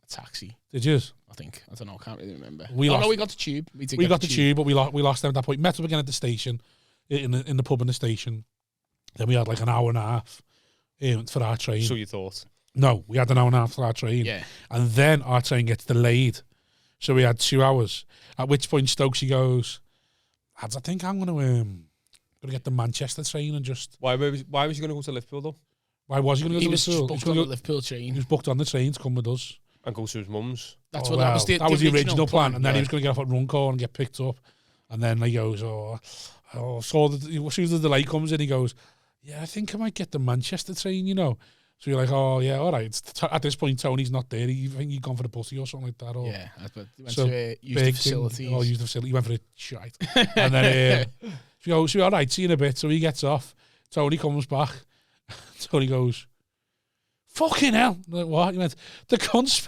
taxi. Did you? I think. I don't know. I can't really remember. We got the tube. We got the tube, but we lost them at that point. Met up again at the station, in the pub in the station. Then we had like an hour and a half for our train. So you thought? No, we had an hour and a half for our train. Yeah. And then our train gets delayed. So we had 2 hours. At which point Stokesy goes, I think I'm going to get the Manchester train and just... Why was he going to go to Liverpool, though? Why was he going to go to Liverpool? He was booked on the Liverpool train. He was booked on the train to come with us. And go to his mum's. That was the original plan. And then he was going to get off at Runcorn and get picked up. And then he goes, as soon as the delay comes in, he goes, yeah, I think I might get the Manchester train, you know. So you're like, oh, yeah, all right. At this point, Tony's not there. I think he's gone for the pussy or something like that. Or, yeah, but he went to use the facilities. Use the facility. He went for a shite. And then she goes, all right, see you in a bit. So he gets off. Tony comes back. Tony goes, fucking hell. I'm like, what? He went, the cunt's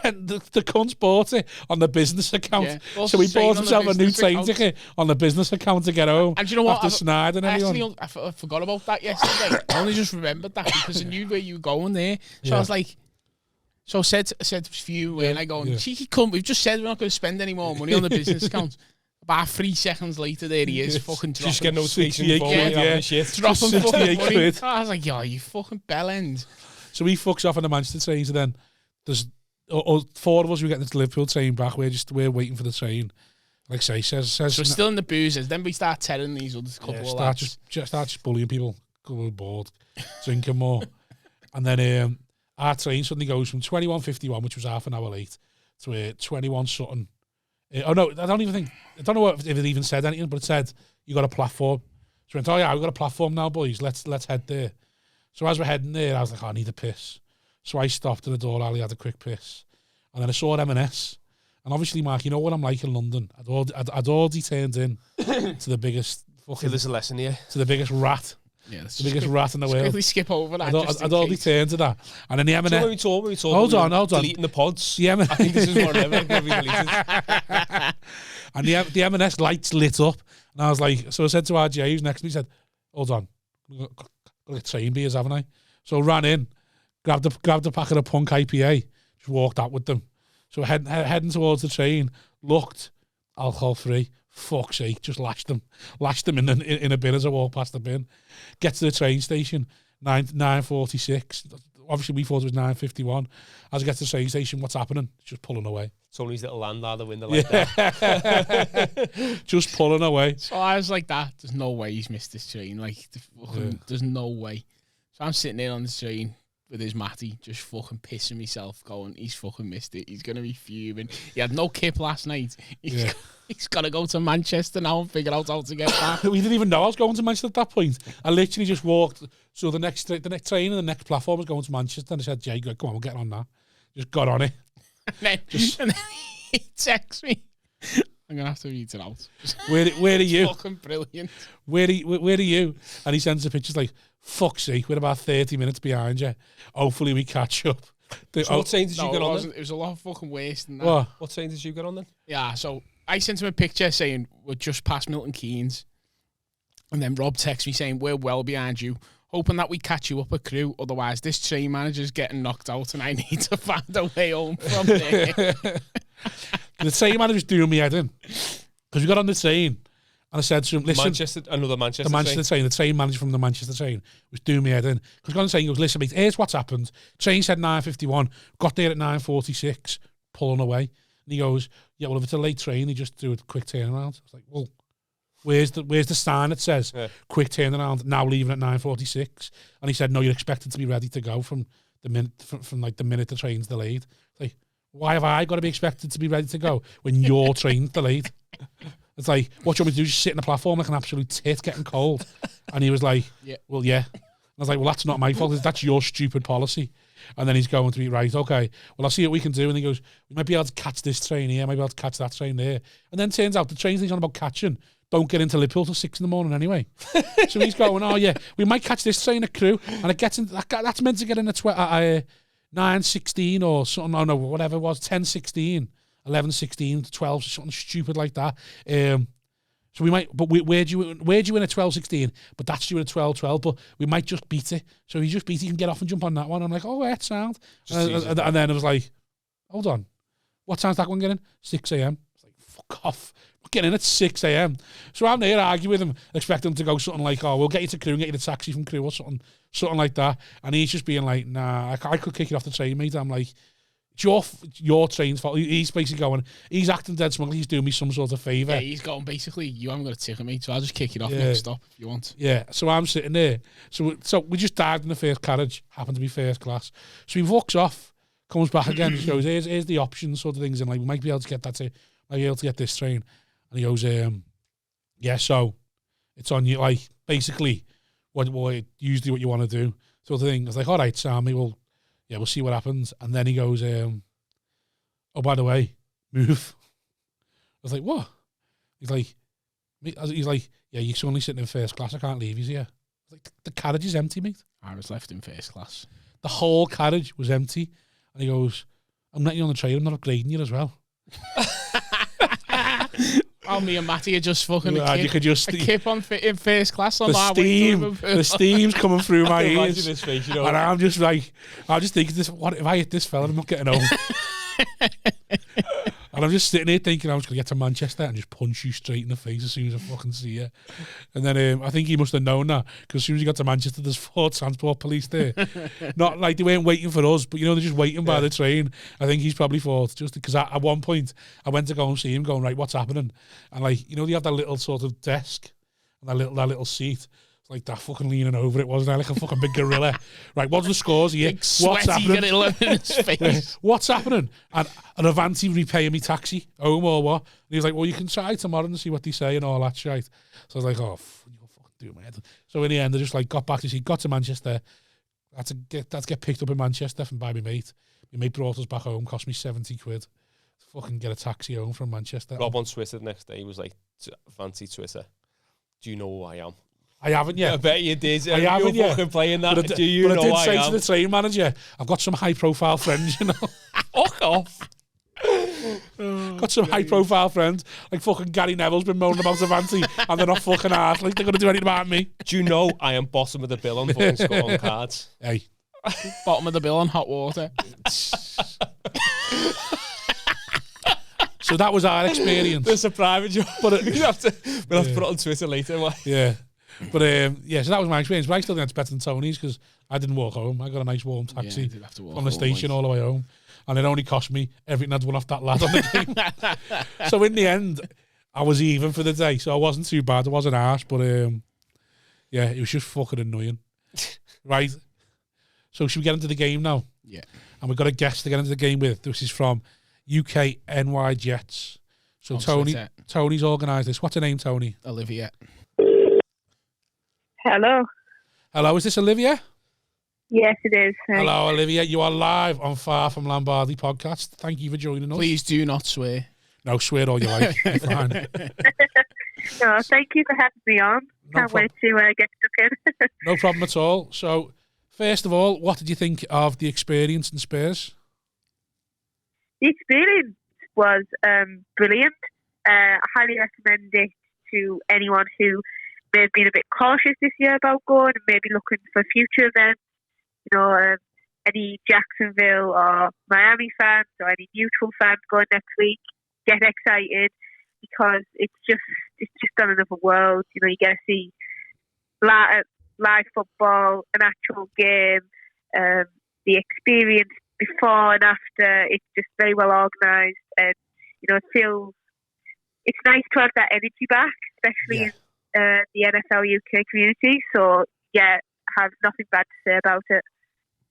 bought it on the business account. Yeah. So he bought himself a new train ticket on the business account to get home. And you know what? After Snide and everyone. I forgot about that yesterday. I only just remembered that because I knew where you were going there. So I was like, I said to you when I go, cheeky cunt, we've just said we're not going to spend any more money on the business account. About 3 seconds later, there he is, fucking dropping. Just getting notification. Dropping fucking money. I was like, yo, you fucking bellend. So he fucks off on the Manchester train. So then there's 4 of us who get the Liverpool train back. We're waiting for the train. Like say says. So we're still in the boozers. Then we start telling these other couple of lads. Start just bullying people. Go bored, drinking more, and then our train suddenly goes from 21:51, which was half an hour late, to 21 something. Oh no, I don't know if it even said anything, but it said you got a platform. So we went, oh yeah, we've got a platform now, boys. Let's head there. So as we're heading there, I was like, I need a piss. So I stopped at the door alley, had a quick piss. And then I saw M&S. And obviously, Mark, you know what I'm like in London. I'd already turned in to the biggest fucking... So there's a lesson here. To the biggest rat Yeah, the biggest rat in the world. Quickly skip over that. I'd only turn to that. And then the M&S. So when we talk hold on. Deleting the pods. The I think this is one of them. Going to be deleted. And the M&S lights lit up. And I was like, so I said to RJ, who's next to me, he said, hold on. Got to get train beers, haven't I? So I ran in, grabbed a packet of Punk IPA, just walked out with them. So heading towards the train, looked, alcohol free. Fuck's sake, just lashed them in a bin as I walked past the bin. Get to the train station, 9:46. Obviously, we thought it was 9:51. As I get to the train station, what's happening? It's just pulling away. Tony's little land out the window like that. Just pulling away. So I was like, there's no way he's missed this train. Like, there's no way. So I'm sitting there on the train with his Matty, just fucking pissing myself, going, he's fucking missed it. He's going to be fuming. He had no kip last night. He's got to go to Manchester now and figure out how to get back. We didn't even know I was going to Manchester at that point. I literally just walked. So the next train and the next platform was going to Manchester. And I said, Jay, come on, we'll get on that. Just got on it. And then he texts me. I'm going to have to read it out. Where are you? Fucking brilliant. Where are you? And he sends the pictures like, fuck's sake, we're about 30 minutes behind you. Hopefully we catch up. So what train did you get on then? It was a lot fucking worse than that. What train did you get on then? Yeah, so I sent him a picture saying we're just past Milton Keynes. And then Rob texts me saying we're well behind you, hoping that we catch you up a crew. Otherwise, this train manager's getting knocked out and I need to find a way home from there. The train manager's doing me head in. Because we got on the train. And I said to him, listen... Another Manchester train. The train manager from the Manchester train was doing me head in. Because on the train, he goes, listen, mate, here's what's happened. Train said 9:51, got there at 9:46, pulling away. And he goes, yeah, well, if it's a late train, he just do a quick turnaround. I was like, well, where's the sign that says quick turnaround, now leaving at 9:46? And he said, no, you're expected to be ready to go from the minute the minute the train's delayed. Like, why have I got to be expected to be ready to go when your train's delayed? It's like, what do you want me to do? Just sit in the platform like an absolute tit getting cold. And he was like, well, yeah. And I was like, well, that's not my fault. That's your stupid policy. And then he's going to be right, okay, well, I'll see what we can do. And he goes, we might be able to catch this train here, might be able to catch that train there. And then turns out the trains he's on about catching don't get into Liverpool till 6 a.m. anyway. So he's going, oh, yeah, we might catch this train at Crewe. And it gets in, that's meant to get in at 9:16 or something, oh no, whatever it was, 10:16. 11:16 to 12, something stupid like that. So we might, but where'd you in at 12:16? But that's due in at 12:12. But we might just beat it. So he just beat it. He can get off and jump on that one. I'm like, oh, that sound. And then it was like, hold on, what time's that one getting? 6 a.m. It's like, fuck off. We're getting in at 6 a.m. So I'm there arguing with him, expecting him to go something like, oh, we'll get you to Crewe and get you the taxi from Crewe or something like that. And he's just being like, nah, I could kick you off the train, mate. I'm like, it's your train's fault. He's basically going, he's acting dead smugly, he's doing me some sort of favour. Yeah, he's going, basically, you haven't got a ticket, mate, so I'll just kick it off next stop if you want. Yeah, so I'm sitting there. So we just dived in the first carriage, happened to be first class. So he walks off, comes back again, and goes, here's the options sort of things, and like, we might be able to get that, might be able to get this train. And he goes, yeah, so it's on you, like, basically, usually what you want to do, sort of thing. I was like, all right, Sammy, well, yeah, we'll see what happens. And then he goes, oh, by the way, move. I was like, what? He's like, yeah, you're only sitting in first class. I can't leave you here. I was like, the carriage is empty, mate. I was left in first class. The whole carriage was empty. And he goes, I'm letting you on the train. I'm not upgrading you as well. Oh, me and Matty are just fucking you could just kip on in first class on the steam's coming through my ears. His face, you know. And I'm just thinking, what if I hit this fella? I'm not getting home. And I'm just sitting here thinking I'm just going to get to Manchester and just punch you straight in the face as soon as I fucking see you. And then I think he must have known that, because as soon as he got to Manchester, there's 4 transport police there. Not like they weren't waiting for us, but you know, they're just waiting by the train. I think he's probably thought, just because at one point I went to go and see him going, right, what's happening? And like, you know, they have that little sort of desk and that little seat. Like that, fucking leaning over it, wasn't I? Like a fucking big gorilla. Right, what's the scores here? Big what's happening? Gorilla in his face. What's happening? And an Avanti repaying me taxi home or what? And he was like, well, you can try tomorrow and see what they say and all that shit. So I was like, oh, you'll fucking do my head. So in the end, I just like got back to see, got to Manchester. Had to get picked up in Manchester from by my mate. My mate brought us back home, cost me 70 quid to fucking get a taxi home from Manchester. Rob on Twitter the next day was like, Avanti Twitter, do you know who I am? I haven't yet. I bet you did. I haven't You're yet. fucking playing that. But Do you know I did I say am? to the train manager, I've got some high-profile friends, you know. Fuck off. Got some high-profile friends. Like fucking Gary Neville's been moaning about Avanti and they're not fucking hard. Like they're going to do anything about me. Do you know I am bottom of the bill on fucking Scotland cards? Hey. Bottom of the bill on hot water. So that was our experience. It's a private job. But we'll have to put it on Twitter later. Yeah. But so that was my experience. But I still think it's better than Tony's because I didn't walk home. I got a nice warm taxi from the station all the way home. And it only cost me everything I'd won off that lad on the game. So in the end, I was even for the day. So I wasn't too bad. I wasn't harsh. But yeah, it was just fucking annoying. Right? So should we get into the game now? Yeah. And we've got a guest to get into the game with. This is from UK NY Jets. So Tony's organised this. What's her name, Tony? Olivia. Hello. Hello, is this Olivia? Yes, it is. Hi. Hello, Olivia. You are live on Far From Lombardi podcast. Thank you for joining us. Please do not swear. No, swear all you like. You're fine. No, thank you for having me on. Can't wait to get stuck in. No problem at all. So, first of all, what did you think of the experience in Spurs? The experience was brilliant. I highly recommend it to anyone who may have been a bit cautious this year about going and maybe looking for future events. You know, any Jacksonville or Miami fans or any neutral fans going next week, get excited because it's just on another world. You know, you get to see live football, an actual game, the experience before and after. It's just very well organised, and you know, it's nice to have that energy back, especially in the NFL UK community. So yeah, I have nothing bad to say about it.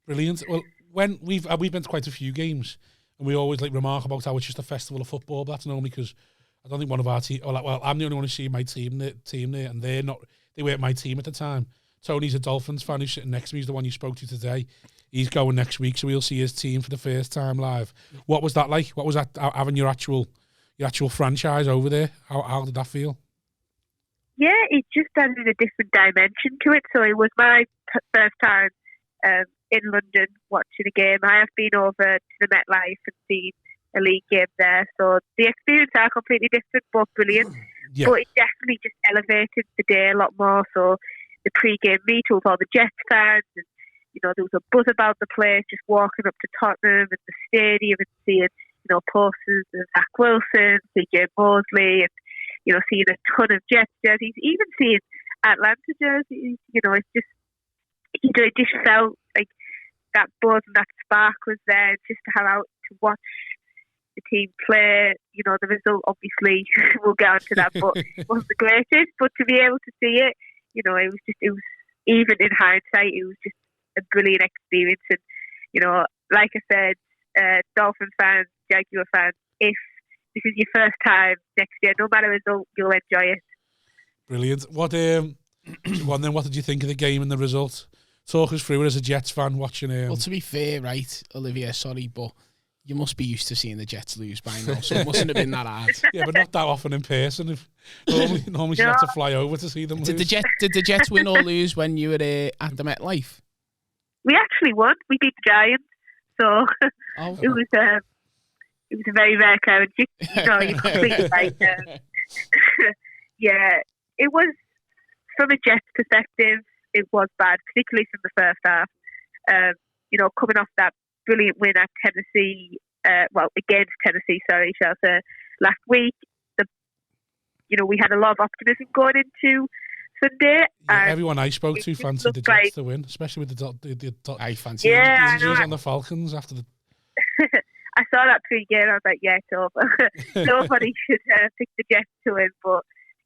Brilliant. Well, when we've been to quite a few games, and we always like remark about how it's just a festival of football. But that's normally because I don't think one of our team. Well, I'm the only one who see my team there, and they weren't my team at the time. Tony's a Dolphins fan who's sitting next to me. He's the one you spoke to today. He's going next week, so we'll see his team for the first time live. What was that like? What was that having your actual franchise over there? How did that feel? Yeah, it just added a different dimension to it. So it was my first time in London watching a game. I have been over to the MetLife and seen a league game there. So the experience are completely different, but brilliant. Yeah. But it definitely just elevated the day a lot more. So the pre-game meeting with all the Jets fans, and you know, there was a buzz about the place, just walking up to Tottenham and the stadium and seeing, you know, posters of Zach Wilson, CJ Mosley, and you know, seeing a ton of Jets jerseys, even seeing Atlanta jerseys. You know, it's just, you know, it just felt like that buzz and that spark was there just to have out to watch the team play. You know, the result, obviously, we'll get onto that, but it wasn't the greatest. But to be able to see it, you know, it was even in hindsight, it was just a brilliant experience. And, you know, like I said, Dolphin fans, Jaguar fans, if this is your first time next year, no matter the result, you'll enjoy it. Brilliant. What what did you think of the game and the result? Talk us through it as a Jets fan watching. Well, to be fair, right, Olivia, sorry, but you must be used to seeing the Jets lose by now, so it mustn't have been that hard. Yeah, but not that often in person. Normally you have to fly over to see them lose. Did the Jets win or lose when you were at the MetLife? We actually won. We beat the Giants, so it was a very rare occurrence. You know, you're completely right. Yeah, it was, from a Jets perspective, it was bad, particularly from the first half. You know, coming off that brilliant win at Tennessee, against Tennessee, shall I say, last week. You know, we had a lot of optimism going into Sunday. Yeah, everyone I spoke to fancied the Jets to win, especially with the I fancy the injuries on the Falcons after the. I saw that pre-game. I was like, yeah, it's over. Nobody should pick the Jets to win, but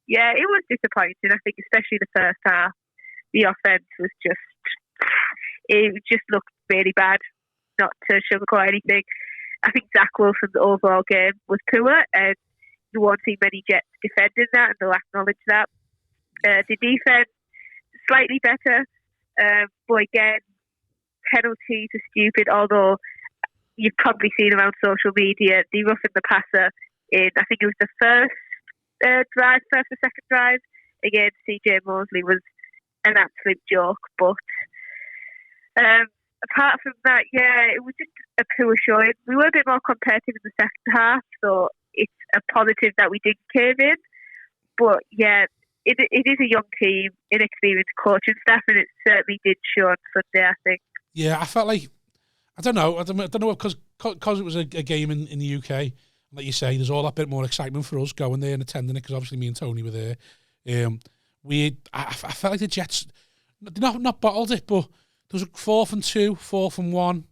yeah, it was disappointing. I think, especially the first half, the offense was just looked really bad. Not to sugarcoat anything, I think Zach Wilson's overall game was poor, and you won't see many Jets defending that, and they'll acknowledge that. The defense slightly better, but again, penalties are stupid. Although you've probably seen around social media, the roughing the passer in, I think it was the first or second drive against CJ Mosley was an absolute joke. But apart from that, it was just a poor showing. We were a bit more competitive in the second half, so it's a positive that we did cave in. But it is a young team, inexperienced coaching staff, and it certainly did show on Sunday, I think. Yeah, I felt like, I don't know, because it was a game in the UK, like you say, there's all that bit more excitement for us going there and attending it, because obviously me and Tony were there. I felt like the Jets, not bottled it, but there was a 4th and 2, 4th and 1,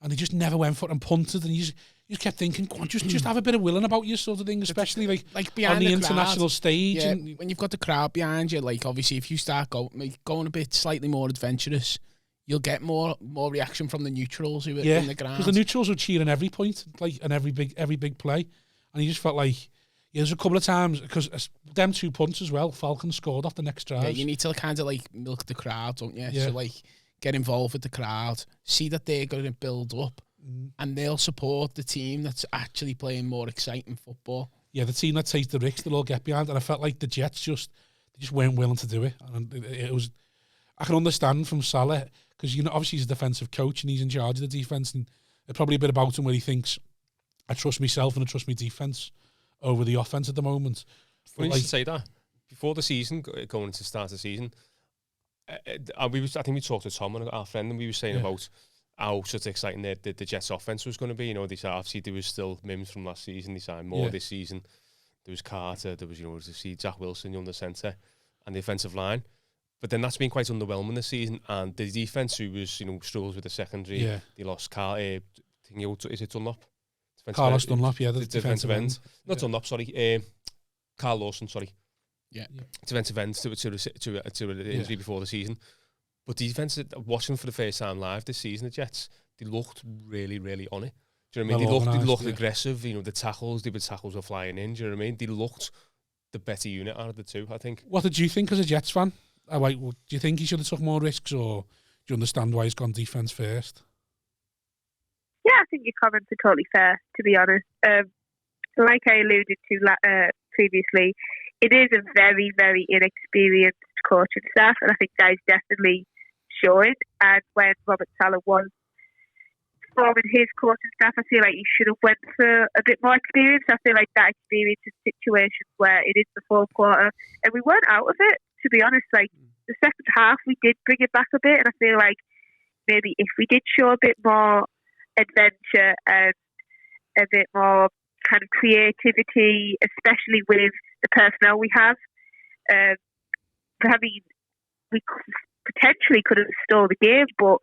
and they just never went for it and punted, and you just kept thinking, go on, just have a bit of willing about you, sort of thing, especially like behind on the crowd, international stage. Yeah, and when you've got the crowd behind you, like obviously if you start going a bit slightly more adventurous, you'll get more reaction from the neutrals who are in the ground. Because the neutrals were cheering every point, like, and every big play, and you just felt like there's a couple of times, because them 2 punts as well, Falcons scored off the next drive. Yeah, you need to kind of like milk the crowd, don't you? So like get involved with the crowd, see that they're going to build up, and they'll support the team that's actually playing more exciting football. Yeah, the team that takes the risks, they'll all get behind, and I felt like the Jets just weren't willing to do it, and it was. I can understand from Salah, because obviously he's a defensive coach and he's in charge of the defense, and there's probably a bit about him where he thinks, I trust myself and I trust my defense over the offense at the moment. Funny to say that. Before the season, going into the start of the season, I think we talked to Tom, our friend, and we were saying about how such exciting the Jets offense was going to be. They said obviously there was still Mims from last season. They signed more this season. There was Carter. There was to see Zach Wilson on the centre and the offensive line. But then that's been quite underwhelming this season. And the defense, who was struggles with the secondary, they lost Carl. Is it Dunlop? Carlos Dunlop, the defensive end. Not Dunlop, sorry. Carl Lawson, sorry. Yeah. Defensive end to an injury before the season. But defense, watching for the first time live this season, the Jets, they looked really, really on it. Do you know what I mean? They looked aggressive. The tackles were flying in. Do you know what I mean? They looked the better unit out of the two, I think. What did you think as a Jets fan? Do you think he should have took more risks, or do you understand why he's gone defense first? Yeah, I think your comments are totally fair, to be honest. Like I alluded to previously, it is a very, very inexperienced coaching staff, and I think that is definitely showing. And when Robert Saleh was forming his coaching staff, I feel like he should have went for a bit more experience. I feel like that experience in situations where it is the fourth quarter, and we weren't out of it, to be honest. Like, the second half, we did bring it back a bit, and I feel like maybe if we did show a bit more adventure and a bit more kind of creativity, especially with the personnel we have, we potentially could have stole the game, but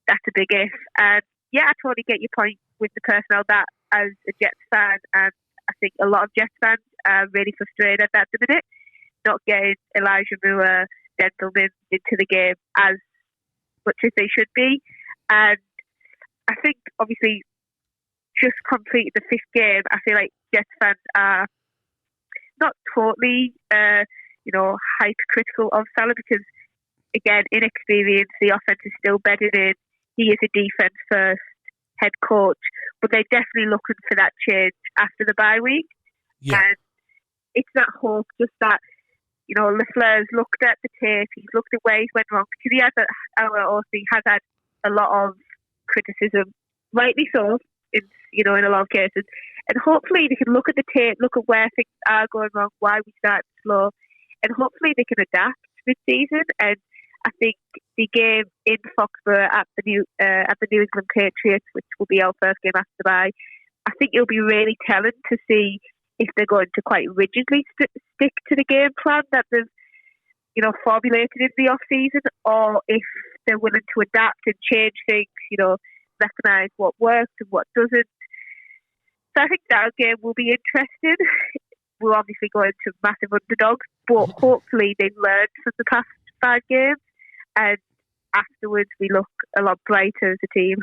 that's a big if. And yeah, I totally get your point with the personnel. That, as a Jets fan, and I think a lot of Jets fans are really frustrated at that at the minute, not getting Elijah Moore, Denzel Mims into the game as much as they should be. And I think, obviously, just completed the 5th game, I feel like Jets fans are not totally, hypercritical of Salah, because, again, inexperience, the offense is still bedded in. He is a defense-first head coach, but they're definitely looking for that change after the bye week. Yeah. And it's that hope, just that, LaFleur's looked at the tape, he's looked at where he's went wrong, because our OC has had a lot of criticism, rightly so, in a lot of cases. And hopefully they can look at the tape, look at where things are going wrong, why we started slow, and hopefully they can adapt mid-season. And I think the game in Foxborough at the New England Patriots, which will be our first game after the bye, I think it'll be really telling to see if they're going to quite rigidly stick to the game plan that they've, formulated in the off-season, or if they're willing to adapt and change things, recognise what works and what doesn't. So I think that game will be interesting. We're obviously going to massive underdogs, but hopefully they've learned from the past 5 games, and afterwards we look a lot brighter as a team.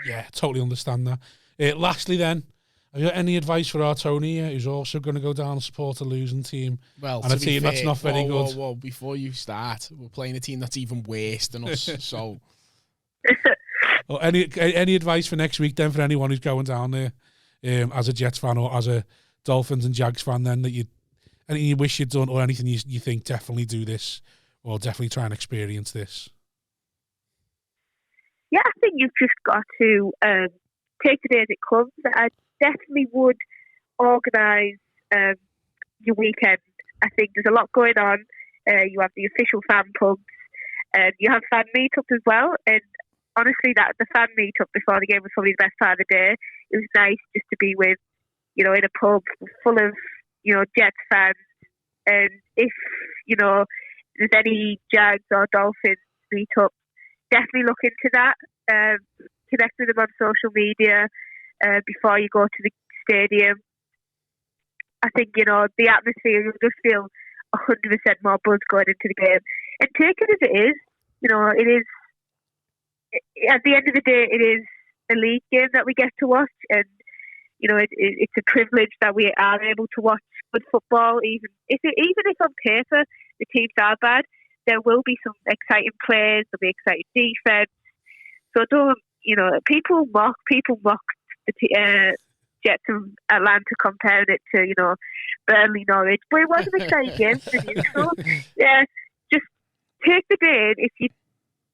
Yeah, totally understand that. Lastly then, have you got any advice for our Tony, who's also going to go down and support a losing team? Well, and a team that's not very good. Whoa, before you start, we're playing a team that's even worse than us, so... Well, any advice for next week then for anyone who's going down there as a Jets fan or as a Dolphins and Jags fan then, that anything you wish you'd done or anything you think definitely do this or definitely try and experience this? Yeah, I think you've just got to take the day as it comes. I definitely would organise your weekend. I think there's a lot going on. You have the official fan pubs, and you have fan meetups as well. And honestly, that the fan meetup before the game was probably the best part of the day. It was nice just to be with, in a pub full of, Jets fans. And if, there's any Jags or Dolphins meetup, definitely look into that. Connect with them on social media before you go to the stadium. I think, the atmosphere, you'll just feel 100% more buzz going into the game. And take it as it is. It is, at the end of the day, it is a league game that we get to watch. And, it's a privilege that we are able to watch good football. Even if on paper the teams are bad, there will be some exciting plays, there'll be exciting defense. So people mock the Jets of Atlanta comparing it to, Burnley, Norwich. But it was an exciting game for the neutral. Yeah, just take the day. If you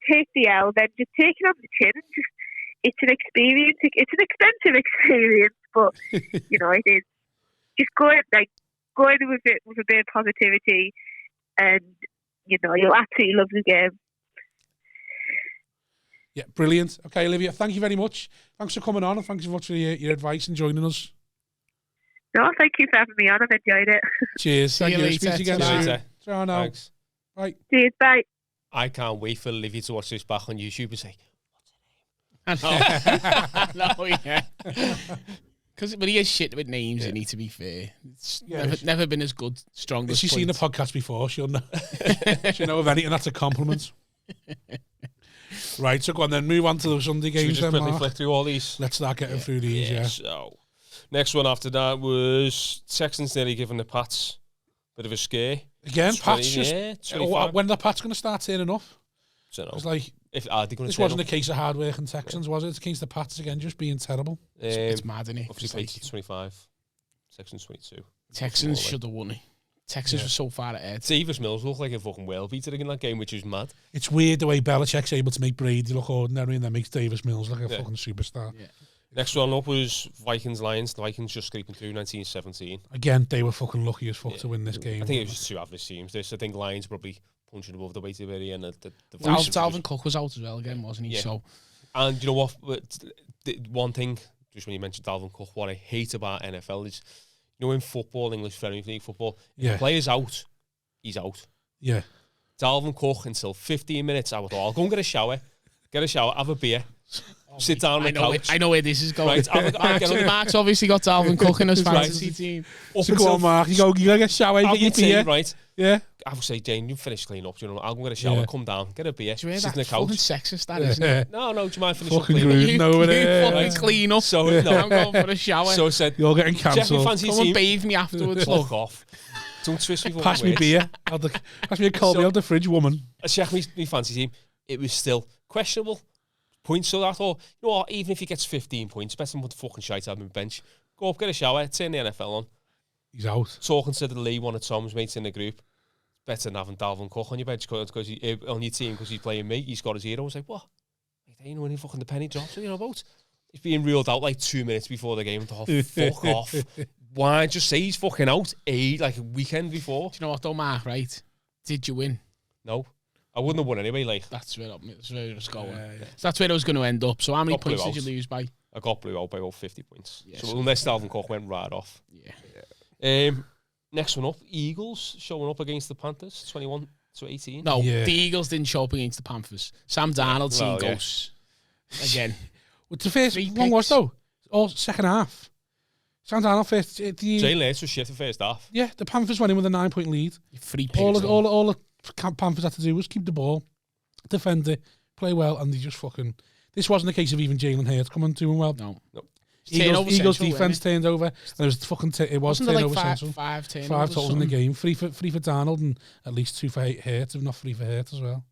take the L, then just take it on the chin. It's an experience. It's an expensive experience, but, it is. Just go in with it with a bit of positivity, and, you'll absolutely love the game. Yeah, brilliant. Okay, Olivia, thank you very much. Thanks for coming on, and thanks so much for your advice and joining us. No, thank you for having me on. I've enjoyed it. Cheers. See you later. Speak to you again soon. Ciao now. Thanks. Bye. Cheers, bye. I can't wait for Olivia to watch this back on YouTube and say, I know, yeah. Because he is shit with names, it need to be fair. It's never been as good, strong as she's seen the podcast before, she'll know. She'll know of anything, that's a compliment. Right, so go on then, move on to the Sunday games. Should we just quickly flick through all these? Let's start getting through these, So, next one after that was Texans nearly giving the Pats a bit of a scare. Again, Pats just... when are the Pats going to start turning up? I don't know. It's like... This wasn't a case of hard-working Texans, was it? It's a case of the Pats again just being terrible. It's mad, isn't it? Obviously, Patriots 25, Texans 22. Texans should have won it. Texans were so far ahead. Davis Mills looked like a fucking whale beater in that game, which was mad. It's weird the way Belichick's able to make Brady look ordinary and then makes Davis Mills look like a fucking superstar. Yeah. Next one up was Vikings-Lions. The Vikings just scraping through 19-17. Again, they were fucking lucky as fuck to win this game. I think it was just two average teams. I think Lions probably punching above the weight of it, and the Dalvin Cook was out as well again, wasn't he? Yeah. So, and you know what? One thing, just when you mentioned Dalvin Cook, what I hate about NFL is, in football, English Premier League football, if the player's out, he's out. Yeah. Dalvin Cook until 15 minutes. I'll go and get a shower, have a beer. Sit down on the couch. I know where this is going. Right, Mark's obviously got Dalvin Cook in his fantasy team. So go on, Mark. You gotta get a shower, get your beer. Right. Yeah. I would say, Jane, you finish clean up. I'll go get a shower, come down, get a beer, sit in the couch. Fucking sexist, that isn't it? No, do you mind finishing fucking clean up? You fucking clean up. So, no. I'm going for a shower. So I said, you're getting cancelled. Come and bathe me afterwards. Fuck off. Don't twist me. Pass me beer. Pass me a cold beer out the fridge, woman. I checked my fantasy team. It was still questionable points. So I thought, you know what, even if he gets 15 points, better than put the fucking shite out of him bench. Go up, get a shower, turn the NFL on. He's out. Talking to the Lee, one of Tom's mates in the group. Better than having Dalvin Cook on your bench on your team because he's playing me. He's got his hero. I was like, what? They ain't winning fucking the penny drops. What are you about? He's being reeled out like 2 minutes before the game. Fuck off. Why just say he's fucking out like a weekend before? Do you know what though, Mark, right? Did you win? No. I wouldn't have won anyway, like. That's where it was going. So that's where I was going to end up. So how many points did you lose by? I got blew out by about 50 points. Yeah, so unless Dalvin Cook went right off. Yeah. Next one up, Eagles showing up against the Panthers, 21-18. No, the Eagles didn't show up against the Panthers. Sam Darnold seen ghosts. Again. Well, the first one was though, all second half. Sam Darnold first. Jalen Hurts was shit the first half. Yeah, the Panthers went in with a 9-point lead. Free picks. All the Panthers had to do was keep the ball, defend it, play well, and they just fucking... This wasn't a case of even Jalen Hurts coming doing well. No. Eagles defense turned over, and it was fucking it was turnover like central. Five totals in the game. Three for Darnold, and at least 2 for Hurts, if not 3 for Hurts as well.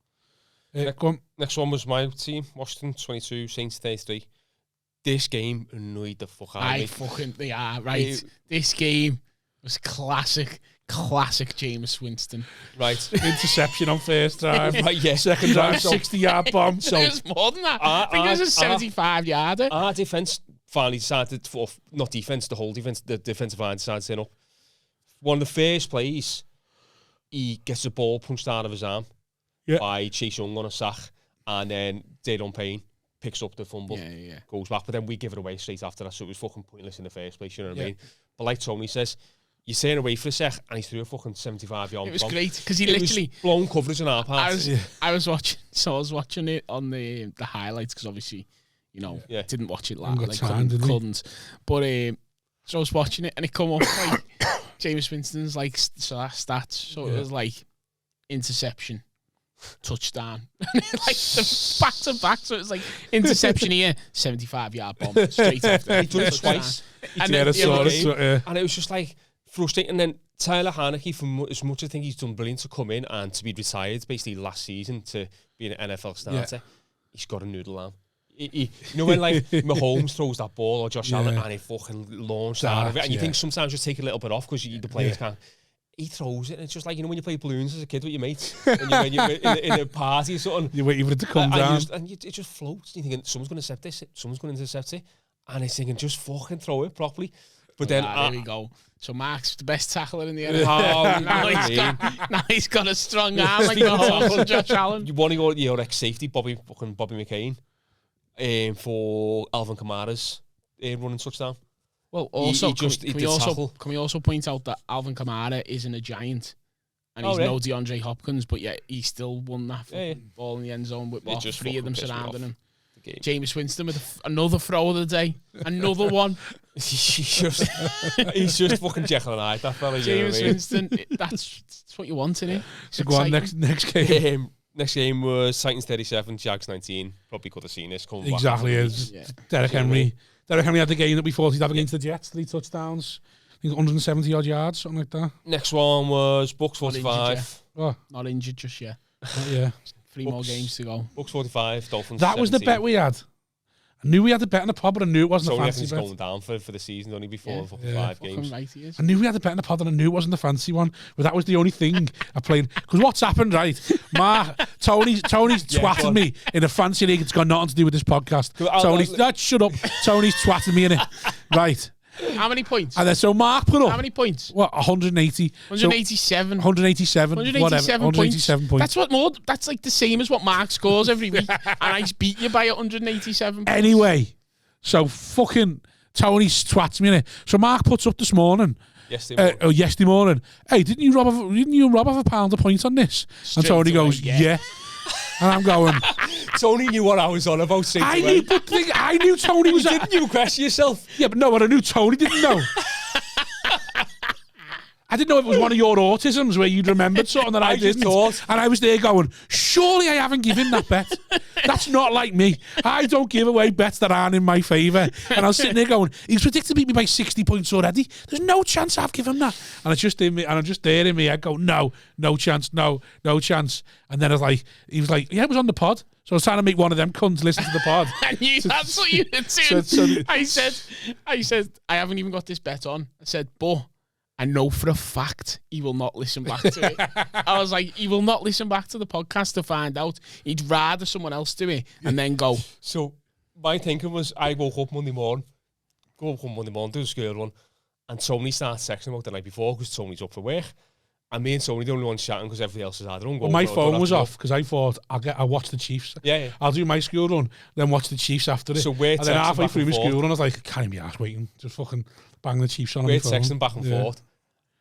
Next one was my team, Washington 22, Saints 33. This game annoyed the fuck out of me. This game was classic Classic Jameis Winston. Right. Interception on first drive. Right, yeah. Second drive, 60-yard bomb. So it was more than that. I think it was a 75-yarder. Our defense finally decided, not defense, the whole defense, the defensive line decided to set up. One of the first plays, he gets the ball punched out of his arm by Chase Young on a sack, and then Daron Payne picks up the fumble, goes back, but then we give it away straight after that, so it was fucking pointless in the first place, you know what I mean? But like Tony says, you stay away for a sec, and he threw a fucking 75-yard bomb. It was great, because he literally... was blown coverage on our part. I was watching it on the highlights, because obviously, you know, didn't watch it live, couldn't. But so I was watching it, and it come up like Jameis Winston's like stats, so it was like interception, touchdown, like back to back. So it was like interception here, 75-yard bomb straight after. He done it twice, and it was just like frustrating. And then Tyler Haneke, for as much as I think he's done brilliant to come in and to be retired basically last season to be an NFL starter, he's got a noodle arm. You know when like Mahomes throws that ball or Josh Allen and he fucking launched out of it, and you think sometimes just take a little bit off because the players can't. He throws it, and it's just like, you know, when you play balloons as a kid with your mates, and you're in a party or something, you're waiting for it to come down, it just floats. You're thinking someone's going to intercept this, someone's going to intercept it, and he's thinking just fucking throw it properly. But then there we go. So Mark's the best tackler in the NFL. Now he's got a strong arm like Mahomes and Josh Allen. You want to go your ex-safety Bobby McCain for Alvin Kamara's running touchdown. Well, also, can we also point out that Alvin Kamara isn't a giant, and he's no DeAndre Hopkins, but yet he still won that ball in the end zone with just 3 of them surrounding him. Jameis Winston with another throw of the day, another one. he's just fucking Jekyll and Hyde, that fella. Jameis Winston, that's what you want, isn't it? So go on, next game. Next game was Titans 37, Jags 19. Probably could have seen this coming back. Exactly. Derrick Henry. Derrick Henry had the game that we thought he'd have against the Jets, 3 touchdowns. I think 170 odd yards, something like that. Next one was Bucks 45. Not injured just yet. Yeah. 3 more games to go. Bucks 45, Dolphins That 17. was the bet we had. I knew we had the bet in the pod, but I knew it wasn't a fancy bet. Going down for the season, only before 5 games. Right, he is. I knew we had the bet in the pod, and I knew it wasn't the fancy one, but that was the only thing I played. Because what's happened, right? Tony's twatted me in a fancy league. It's got nothing to do with this podcast. Shut up. Tony's twatted me in it. Right. How many points? And then so Mark put up. How many points? What, 180? 187. 187. 187 points. That's like the same as what Mark scores every week. And I beat you by 187 points. Anyway, so fucking Tony twats me in it. So Mark puts up this morning. Yesterday morning. Hey, didn't you rob of a pound a point on this? And Tony goes, yeah. And I'm going. Tony knew what I was on about. I knew Tony was. Didn't you question yourself? Yeah, but no, but I knew Tony didn't know. I didn't know if it was one of your autisms where you'd remembered something that I didn't. And I was there going, surely I haven't given that bet. That's not like me. I don't give away bets that aren't in my favour. And I was sitting there going, he's predicted to beat me by 60 points already. There's no chance I've given that. And it's just in me, and I'm just there in me. I go, no chance, no chance. And then he was like, yeah, it was on the pod. So I was trying to make one of them cunts listen to the pod. I knew that's what you were doing. I said, I haven't even got this bet on. I said, but I know for a fact he will not listen back to it. I was like, he will not listen back to the podcast to find out. He'd rather someone else do it and then go. So my thinking was, I woke up Monday morning, do the school run, and Tony starts texting about the night before because Tony's up for work. And me and Tony the only ones chatting because everybody else is either on. Well, my phone was off because I thought I'll watch the Chiefs. Yeah. I'll do my school run, then watch the Chiefs after it. So we're and then halfway through my school run, I was like, can't be arsed waiting. Just fucking bang the Chiefs on my phone. We're texting back and forth.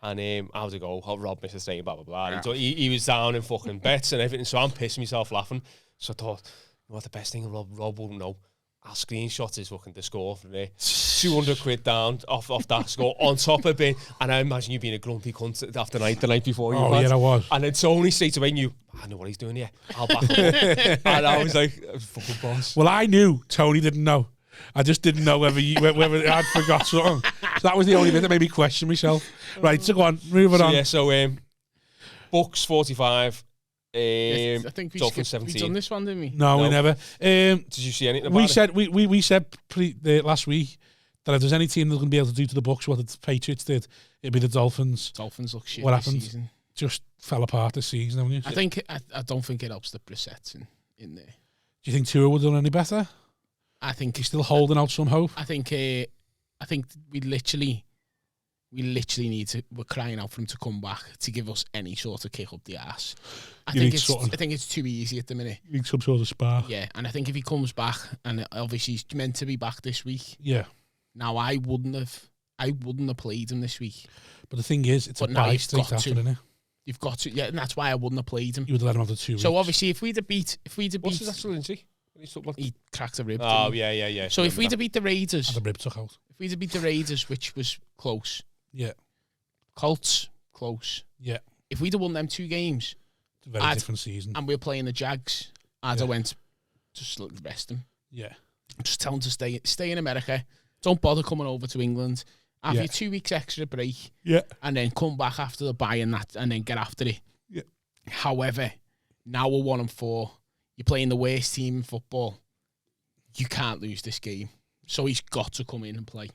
And how's it go? Rob Mr. Stain, blah, blah, blah. Yeah. He was down in fucking bets and everything. So I'm pissing myself laughing. So I thought, you know what the best thing? Rob wouldn't know. I'll screenshot his fucking the score for me. 200 quid down off that score on top of it. And I imagine you being a grumpy cunt after the night before you. Oh, yeah, I was. And then Tony straight away knew, I know what he's doing here. I'll back him up. And I was like, fucking boss. Well, I knew Tony didn't know. I just didn't know whether I'd forgot something. So that was the only bit that made me question myself. Right, so go on, moving on. Yeah, so Bucks 45. I think Dolphins 17. We done this one, didn't we? No, we never. Did you see anything about it? We said last week that if there's any team that's going to be able to do to the Bucs what the Patriots did, it'd be the Dolphins. Dolphins look shit What this happened? season. Just fell apart this season, haven't you? I don't think it helps the Brissett's in there. Do you think Tua would have done any better? I think He's still holding out some hope. I think we literally we're crying out for him to come back to give us any sort of kick up the arse. I think it's too easy at the minute. You need some sort of spark. Yeah, and I think if he comes back, and obviously he's meant to be back this week. Yeah. Now I wouldn't have played him this week. But the thing is, it's a bye straight after, isn't it? You've got to, yeah, and that's why I wouldn't have played him. You would have let him have the 2 weeks. So obviously, if we'd have beat, what's his actual injury? He cracked a rib. Oh yeah. So if we'd have beat the Raiders, the rib took out. If we'd have beat the Raiders, which was close. Yeah. Colts, close. Yeah. If we'd have won them 2 games, it's a very different season. And we were playing the Jags, I'd have went just rest him. Yeah. Just tell him to stay in America. Don't bother coming over to England. Have your 2 weeks extra break. Yeah. And then come back after the bye and then get after it. Yeah. However, now we're 1-4. You're playing the worst team in football. You can't lose this game. So he's got to come in and play.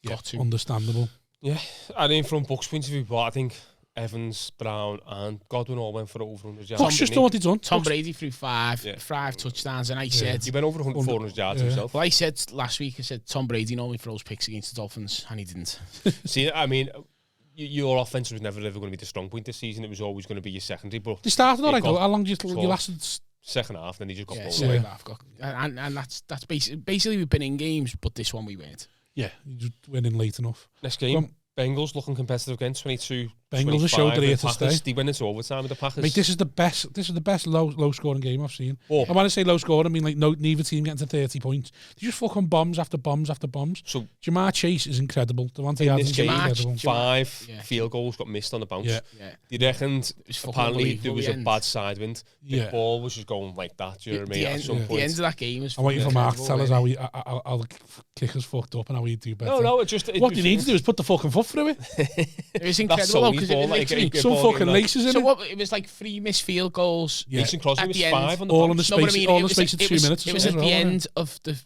Got to. Understandable. Yeah. I mean, from Bucs' point of view, but I think Evans, Brown, and Godwin all went for over 100 yards. Bucs just done what he's done. Tom Brady threw 5 touchdowns, and I said... He went over 400 yards himself. Well, I said last week, Tom Brady normally throws picks against the Dolphins, and he didn't. See, I mean, your offense was never ever going to be the strong point this season. It was always going to be your secondary. But they started all right, though. How long did you lasted? Second half, then he just got bowled. Second half and that's basically we've been in games, but this one we weren't. Yeah, you just went in late enough. Next game, Bengals looking competitive again, 22. Bengals are showed they're here to stay. They went into overtime with the Packers. Mate, this is the best low scoring game I've seen. Oh. And when I say low scoring, I mean like neither team getting to 30 points. They just fucking bombs after bombs after bombs. So Jamar Chase is incredible. Devontae Adams is incredible. 5 field goals got missed on the bounce. Yeah. They reckoned apparently there was a bad side wind. The ball was just going like that. Do you know what I mean? At some point. The end of that game was. I'm waiting for Mark to tell us how the kickers fucked up and how he'd do better. No, what you need to do is put the fucking foot through it. It was incredible because it was literally some fucking laces in it. So what? It was like 3 missed field goals. Mason Crosby was 5 on the all in the space of 2 minutes. It was at the end of the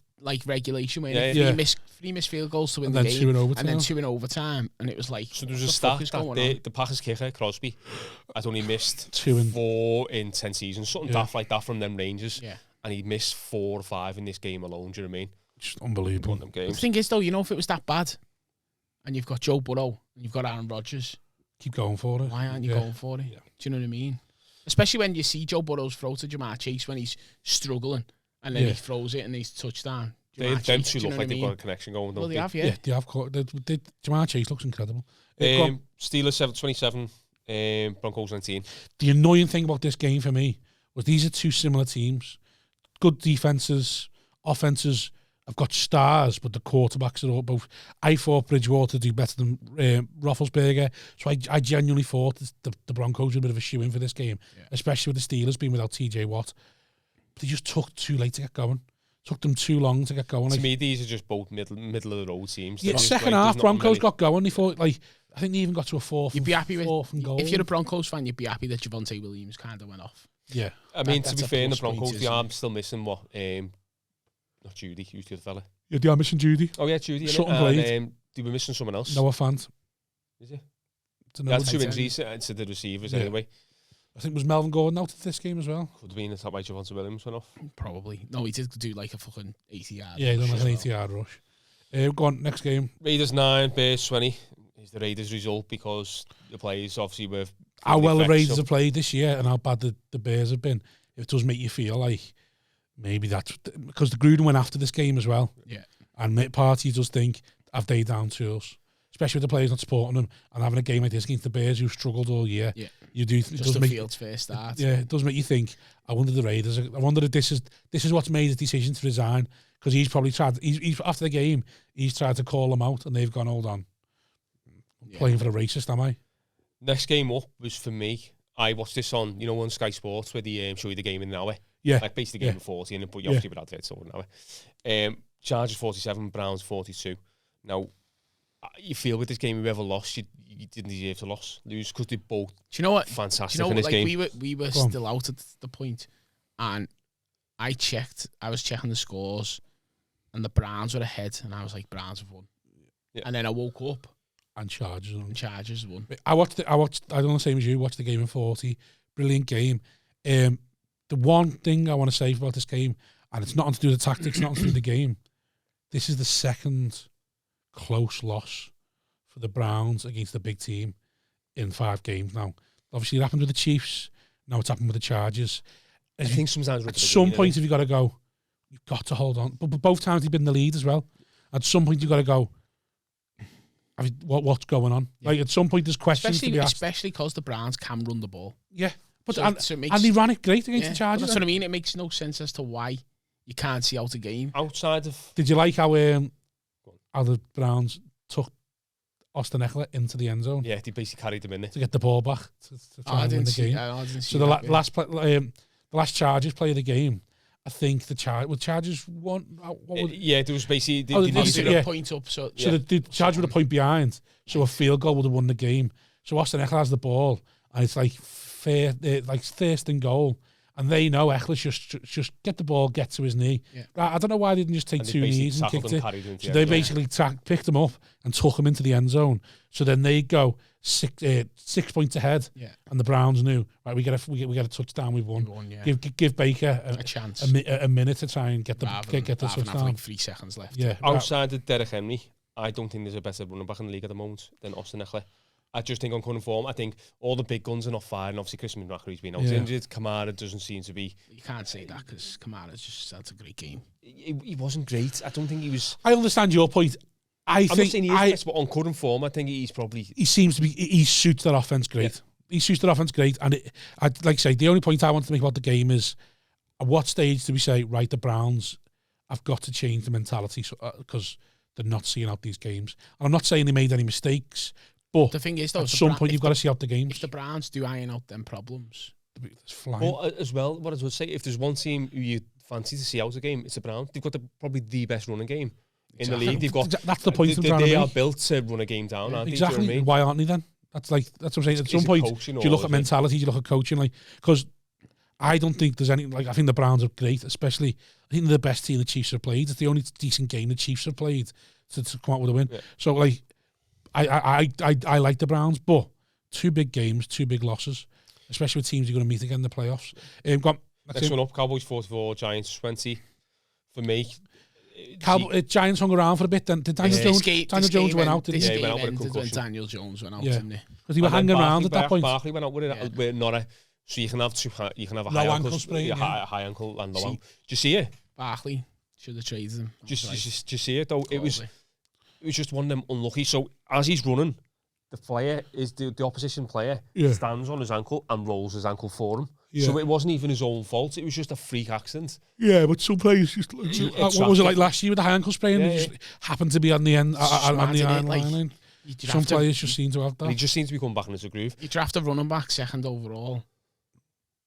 regulation where 3 missed field goals to win the game, and then 2 in overtime, and it was like. So there was a stat that the Packers kicker Crosby had only missed 4 in 10 seasons, something daft like that from them ranges, and he missed 4 or 5 in this game alone. Do you know what I mean? Just unbelievable. The thing is, though, if it was that bad, and you've got Joe Burrow and you've got Aaron Rodgers. Keep going for it. Why aren't you going for it? Yeah. Do you know what I mean? Especially when you see Joe Burrow's throw to Jamar Chase when he's struggling and then he throws it and he's touchdown. Them two look like they've got a connection going. Well, they have, yeah. They have. Jamar Chase looks incredible. Steelers 7-27, Broncos 19. The annoying thing about this game for me was these are 2 similar teams. Good defenses, offenses. I've got stars, but the quarterbacks are all both. I thought Bridgewater do better than Roethlisberger, so I genuinely thought the Broncos were a bit of a shoe-in for this game, especially with the Steelers being without TJ Watt. But they just took too late to get going. Took them too long to get going. To me, these are just both middle of the road teams. Yeah, second half, Broncos got going. They thought I think they even got to a 4th. You'd be happy with 4th and goal. If you're a Broncos fan, you'd be happy that Javonte Williams kind of went off. Yeah, I mean to be fair, in the Broncos, they are still missing what. Not Judy, who's the other fella? Yeah, they are missing Judy. Oh yeah, Judy. And they were missing someone else. Noah Fant. Is it? That's 2 injuries to the receivers anyway. I think was Melvin Gordon out of this game as well. Could have been the top by Javonte Williams went off. Probably. No, he did do like a fucking 80-yard. Yeah, he done like an 80-yard rush. Go on, next game. Raiders 9, Bears 20. Is the Raiders result because the players obviously were. How well the Raiders have played this year and how bad the Bears have been. It does make you feel like maybe that's because the Gruden went after this game as well. Yeah. And party does think, have they down tools? Especially with the players not supporting them and having a game like this against the Bears who struggled all year. Yeah. You do. Just the field's first start. Yeah, it does make you think, I wonder the Raiders. I wonder if this is what's made his decision to resign. Because he's probably tried, he's after the game, he's tried to call them out and they've gone, hold on. I'm playing for a racist, am I? Next game up was for me. I watched this on, on Sky Sports where they show you the game in an hour. Yeah. Like basically the game of 40 and but you obviously without it, so an hour. Chargers 47, Browns 42. Now, you feel with this game, whoever lost, you didn't deserve to lose because they both. Do you know what? Fantastic in this game. We were still out at the point, and I was checking the scores, and the Browns were ahead, and I was like, Browns have won. Yeah. And then I woke up. And Chargers won. I watched, I don't know the same as you, watched the game in 40. Brilliant game. The one thing I want to say about this game, and it's nothing to do with the tactics, nothing to do with the game, this is the second close loss for the Browns against the big team in 5 games now. Obviously, it happened with the Chiefs. Now it's happened with the Chargers. I think sometimes at some point, if you've got to go, you've got to hold on. But both times they've been in the lead as well. At some point, you've got to go, what's going on? Yeah. Like, at some point, there's questions to be asked. Especially because the Browns can run the ball. Yeah. But and they ran it great against the Chargers. That's what I mean. It makes no sense as to why you can't see out a game. Outside of... Did you like how the Browns took Austin Eckler into the end zone? Yeah, they basically carried him in there. To get the ball back to try and win the game. I didn't see so the last Chargers play of the game, I think the Chargers won. Yeah, there was basically... They needed a point up. So the Chargers were a point behind, so a field goal would have won the game. So Austin Eckler has the ball, and it's like first and goal, and they know Eckler's just get the ball, get to his knee. Yeah. I don't know why they didn't just take 2 knees and kicked it. So they basically picked him up and took him into the end zone. So then they go 6 points ahead, and the Browns knew, right, we get a touchdown, we've won. Give Baker a chance, a minute to try and get the touchdown. Have like 3 seconds left. Yeah, outside of Derrick Henry, I don't think there's a better running back in the league at the moment than Austin Eckler. I just think on current form, I think all the big guns are not firing. Obviously, Christian McCaffrey's been out injured. Kamara doesn't seem to be... You can't say that because Kamara's just had a great game. He wasn't great. I don't think he was... I understand your point. I'm not saying he is, but on current form, I think he's probably... He seems to be... He suits that offense great. Yeah. He suits that offense great. And I'd like to say, the only point I want to make about the game is, at what stage do we say, right, the Browns have got to change the mentality because they're not seeing out these games. And I'm not saying they made any mistakes, but the thing is, though, at some point you've got to see out the games. If the Browns do iron out them problems, it's flying. Well, as well, what I would say, if there's one team who you fancy to see out a game, it's the Browns. They've got probably the best running game in the league. They've got that's the point. They are built to run a game down, aren't exactly. they? Do you know what I mean? Why aren't they then? That's what I'm saying. At some point, you look at mentality, you look at coaching, like, because I don't think there's any, like, I think the Browns are great, especially I think they're the best team the Chiefs have played. It's the only decent game the Chiefs have played to come out with a win. Yeah. So, like, I like the Browns, but 2 big games, 2 big losses, especially with teams you're going to meet again in the playoffs. Next one up, Cowboys 44, Giants 20. For me, Giants hung around for a bit. Then did Daniel Jones went out? He went out with a concussion. Daniel Jones went out, didn't he? Because he was hanging around at that point. Barkley went out with it. With not a, so you can have a high ankle sprain, high ankle and low ankle. Do you see it? Barkley should have traded him. Just see it though. It was just one of them unlucky. So as he's running, the player is the opposition player stands on his ankle and rolls his ankle for him. Yeah. So it wasn't even his own fault. It was just a freak accident. Yeah, but some players just... what was it like last year with the high ankle sprain? Yeah. Just happened to be on the end, on the iron line. Some players just seem to have that. And he just seems to be coming back into the groove. You draft a running back 2nd overall,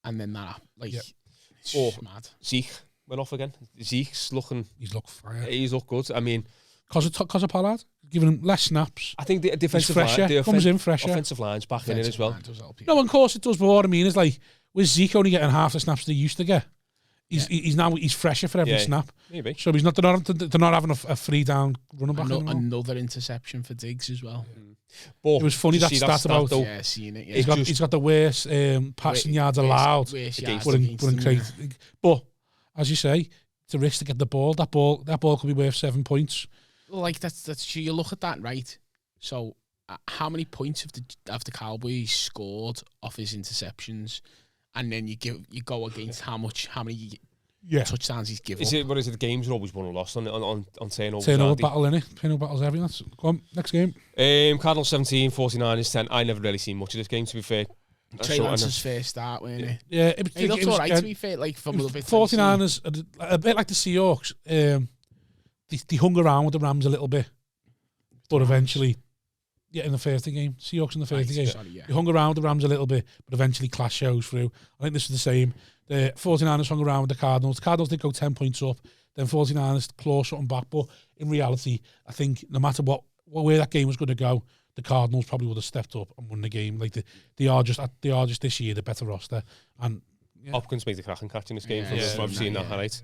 and then that, like, it's mad. Zeke went off again. Zeke's looking... He's looked fire. He's looked good. I mean... Because of Pollard, giving him less snaps. I think the defensive line... Comes in fresher. Offensive line's back in it as well. No, of course it does, but what I mean is, like, with Zeke only getting half the snaps they used to get, he's fresher for every snap. Maybe. So they're not having a 3-down running back anymore. Another interception for Diggs as well. But it was funny that stat about... Though, seeing it. Yeah. He's got the worst passing yards allowed. But, as you say, it's a risk to get the ball. That ball could be worth 7 points. Well, like, that's you look at that, right? So, how many points have the Cowboys scored off his interceptions? And then you go against how many touchdowns he's given. Is it the games are always won or lost on turnovers? Turnover battle, innit? Turnover battle's everything. Go on, next game. Cardinals 17, 49ers 10. I never really seen much of this game, to be fair. Trey Lance's first start, weren't he? Yeah, he looked alright, to be fair. Like, from a bit 49ers, a bit like the Seahawks. They hung around with the Rams a little bit, but eventually, in the first game, Seahawks in the first game, they hung around with the Rams a little bit, but eventually class shows through. I think this is the same. The 49ers hung around with the Cardinals. The Cardinals did go 10 points up, then 49ers claw something back, but in reality, I think no matter where that game was going to go, the Cardinals probably would have stepped up and won the game. Like they are just this year the better roster. And Hopkins made the cracking catch in this game. I've seen that highlight.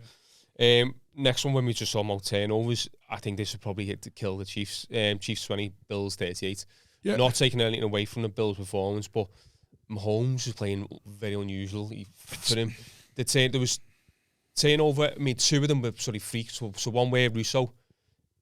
Next one, when we just saw about turnovers, I think this would probably hit to kill the Chiefs. Chiefs 20, Bills 38. Yeah. Not taking anything away from the Bills' performance, but Mahomes was playing very unusual for him. There was turnover. I mean, two of them were sort of freaks. So one where Russo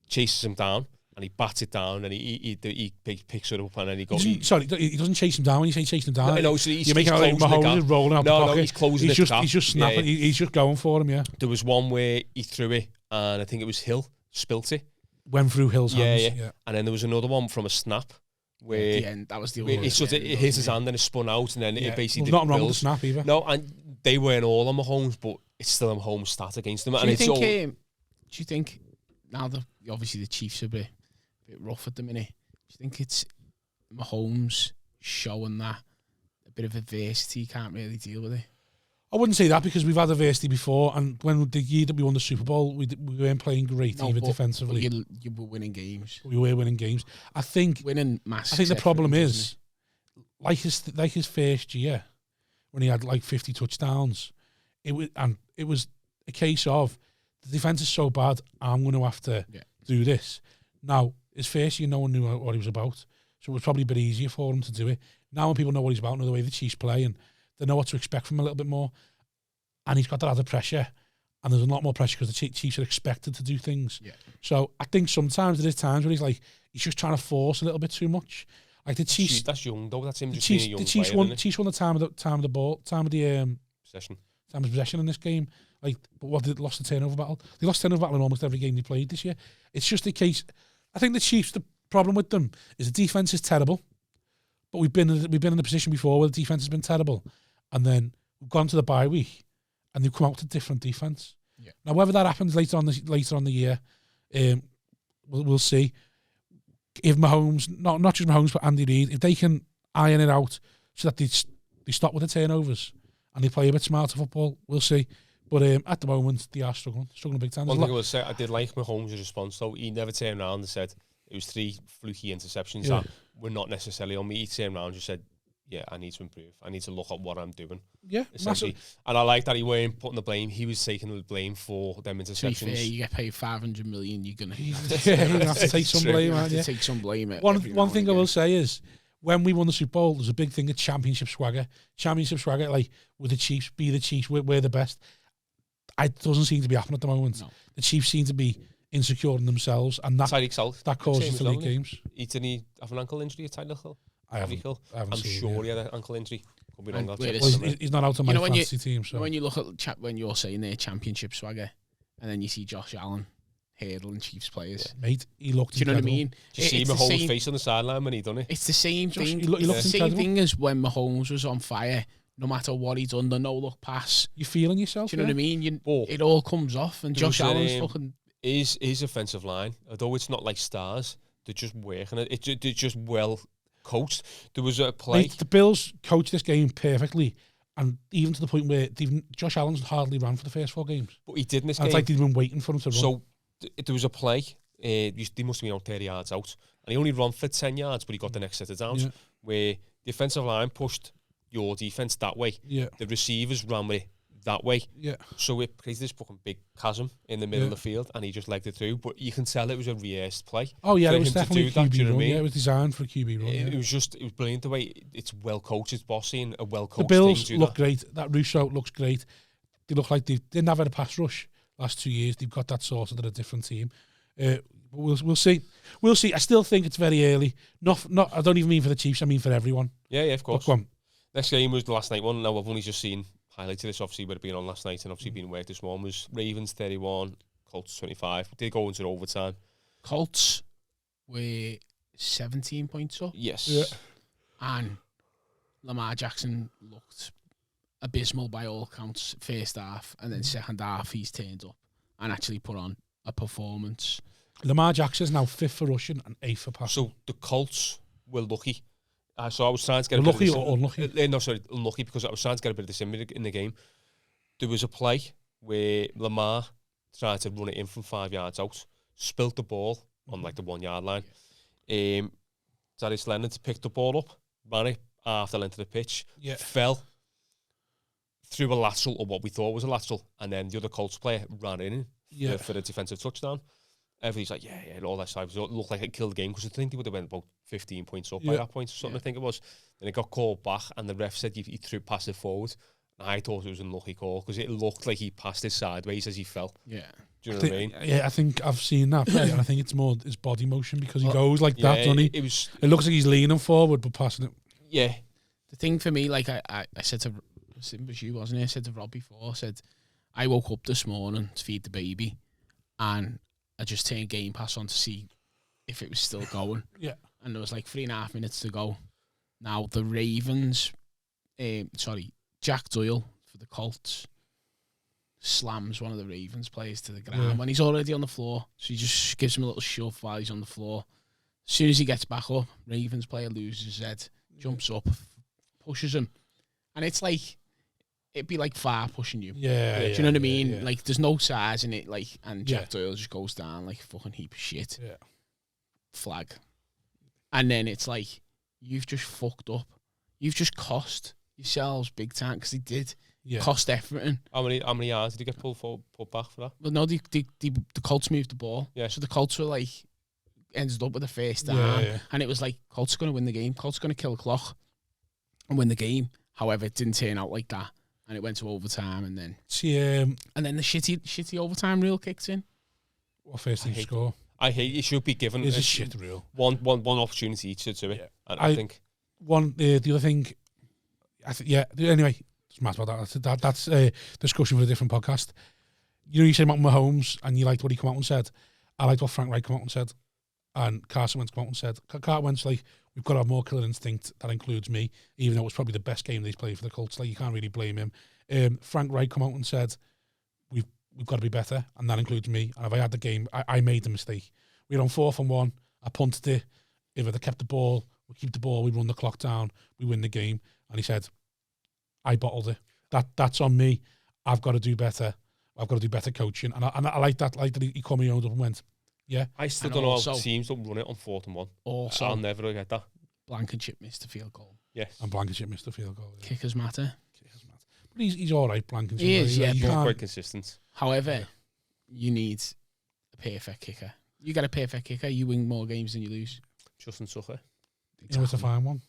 chases him down and he bats it down and he picks it up and then he goes. He doesn't chase him down when you say chasing him down. No, so you make it like Mahomes is rolling out the pocket. No, he's closing the gap. He's just snapping. Yeah. He's just going for him. Yeah. There was one where he threw it and I think it was Hill spilt it. Went through Hill's hands. Yeah. And then there was another one from a snap where the end, that was the other one. It hit his hand and it spun out and then it basically not wrong with the snap either. No, and they weren't all on Mahomes, but it's still a Mahomes stat against them. Do you think now that obviously the Chiefs are a bit rough at the minute, do you think it's Mahomes showing that a bit of adversity, he can't really deal with it? I wouldn't say that because we've had adversity before, and when the year that we won the Super Bowl, we weren't playing great either defensively. You were winning games. We were winning games. I think winning massive. I think the problem is, like his first year, when he had like 50 touchdowns, it was a case of the defense is so bad, I'm going to have to do this. Now, his first year, no one knew what he was about, so it was probably a bit easier for him to do it. Now when people know what he's about, know the way the Chiefs play, and they know what to expect from him a little bit more, and he's got that added pressure, and there's a lot more pressure because the Chiefs are expected to do things. Yeah. So I think sometimes there is times where he's just trying to force a little bit too much. Like the Chiefs, that's young though. That's him just being a young Chiefs player. Won the time of the possession in this game. Like, but what, they lost the turnover battle. They lost turnover battle in almost every game they played this year. It's just a case. I think the Chiefs, the problem with them is the defense is terrible, but we've been in a position before where the defense has been terrible, and then we've gone to the bye week, and they've come out with a different defense. Yeah. Now, whether that happens later on the year, we'll see. If Mahomes, not just Mahomes, but Andy Reid, if they can iron it out so that they stop with the turnovers and they play a bit smarter football, we'll see. But at the moment, they are struggling big time. One thing I will say, I did like Mahomes' response, though. He never turned around and said it was 3 fluky interceptions that were not necessarily on me. He turned around and just said, yeah, I need to improve. I need to look at what I'm doing. Yeah, essentially. And I like that he weren't putting the blame. He was taking the blame for them interceptions. To be fair, you get paid $500 million, you're going to have to take some blame. Take some blame. One thing I will say is, when we won the Super Bowl, there's a big thing of championship swagger. Championship swagger, like, with the Chiefs, be the Chiefs, we're the best. It doesn't seem to be happening at the moment. No. The Chiefs seem to be insecure in themselves, and that causes the league games. Didn't he have an ankle injury at Tyler Hill? I'm sure he had an ankle injury. Could be wrong. He's not out of my fantasy team. So when you look at when you're saying their championship swagger, and then you see Josh Allen hurdling Chiefs players, mate, he looked. Do you know what I mean? Do you see Mahomes' face on the sideline when he done it? It's the same thing. It's the same thing as when Mahomes was on fire. No matter what he done, the no-look pass. You're feeling yourself. Do you know what I mean? It all comes off, and Josh Allen's fucking... His offensive line, although it's not like stars, they're just working it. They're just well coached. There was a play... Mate, the Bills coached this game perfectly, and even to the point where Josh Allen's hardly ran for the first 4 games. But he did in this game. It's like they'd been waiting for him to run. So there was a play, they must have been on 30 yards out, and he only ran for 10 yards, but he got the next set of downs, where the offensive line pushed your defense that way. Yeah. The receivers ran with it that way. Yeah. So it created this fucking big chasm in the middle of the field, and he just legged it through. But you can tell it was a rehearsed play. Oh yeah, it was definitely a QB run. Yeah, it was designed for a QB run. It was brilliant the way it's well coached. It's bossy and a well coached. The Bills look great. That Russo looks great. They look like they didn't have a pass rush last 2 years. They've got that sorted at a different team. We'll see. We'll see. I still think it's very early. Not. I don't even mean for the Chiefs. I mean for everyone. Yeah, of course. Next game was the last night one. Now I've only just seen highlights of this, obviously, with it being on last night and obviously being worked this morning. Was Ravens 31, Colts 25. Did go into overtime. Colts were 17 points up. Yes. Yeah. And Lamar Jackson looked abysmal by all counts first half, and then second half he's turned up and actually put on a performance. Lamar Jackson's now 5th for rushing and 8th for passing. So the Colts were lucky. So I was trying to get lucky or unlucky? Unlucky, because I was trying to get a bit of this in the game. There was a play where Lamar tried to run it in from 5 yards out, spilt the ball on like the 1 yard line. Darius Leonard picked the ball up, ran it half the length of the pitch, fell, threw a lateral, or what we thought was a lateral, and then the other Colts player ran in for a defensive touchdown. Everybody's like, yeah, all that stuff. It looked like it killed the game, because I think they would have went about 15 points up by that point, or something, I think it was. Then it got called back, and the ref said he threw past it forward. And I thought it was an unlucky call, because it looked like he passed it sideways as he fell. Yeah. Do you know what I mean? Yeah, I think I've seen that play, and I think it's more his body motion, because he goes like that, doesn't he? It looks like he's leaning forward, but passing it. Yeah. The thing for me, like I said to, it was you, wasn't it? I said to Rob before, I woke up this morning to feed the baby, and I just turned Game Pass on to see if it was still going. Yeah. And there was like 3.5 minutes to go. Now, the Ravens, Jack Doyle for the Colts slams one of the Ravens players to the ground when he's already on the floor. So he just gives him a little shove while he's on the floor. As soon as he gets back up, Ravens player loses his head, jumps up, pushes him. And it's like, it'd be like far pushing you. Yeah. Do you know what I mean? Yeah. Like, there's no size in it, like, and Jack Doyle just goes down like a fucking heap of shit. Yeah. Flag. And then it's like, you've just fucked up. You've just cost yourselves big time, because they did cost everything. How many yards did he get pulled back for that? Well, no, the Colts moved the ball. Yeah. So the Colts were like, ended up with a first down. Yeah. And it was like, Colts are going to win the game. Colts are going to kill the clock and win the game. However, it didn't turn out like that. And it went to overtime, and then and then the shitty overtime rule kicked in. What first thing to score? I hate it. Should be given a shit rule. One opportunity each to do it. Yeah. I think the other thing. Anyway, doesn't matter about that. That's a discussion for a different podcast. You know, you said about Mahomes, and you liked what he come out and said. I liked what Frank Reich come out and said, and Carson Wentz come out and said. Carson Wentz, like, we've got to have more killer instinct. That includes me, even though it was probably the best game that he's played for the Colts. Like, you can't really blame him. Frank Reich come out and said, we've got to be better, and that includes me. And if I had the game, I made the mistake. We were on 4th and 1. I punted it. If I'd have kept the ball, we keep the ball, we run the clock down, we win the game. And he said, I bottled it. That's on me. I've got to do better. I've got to do better coaching. And I like that. Like that he called me up and went, yeah. I still don't know how teams don't run it on 4th and 1. Also, I'll never get that. Blankenship missed a field goal. Yes. And Blankenship missed a field goal. Yeah. Kickers matter. But he's all right, Blankenship. He is, He's quite consistent. However, you need a perfect kicker. You get a perfect kicker, you win more games than you lose. Justin Tucker. You know, it's a fine one.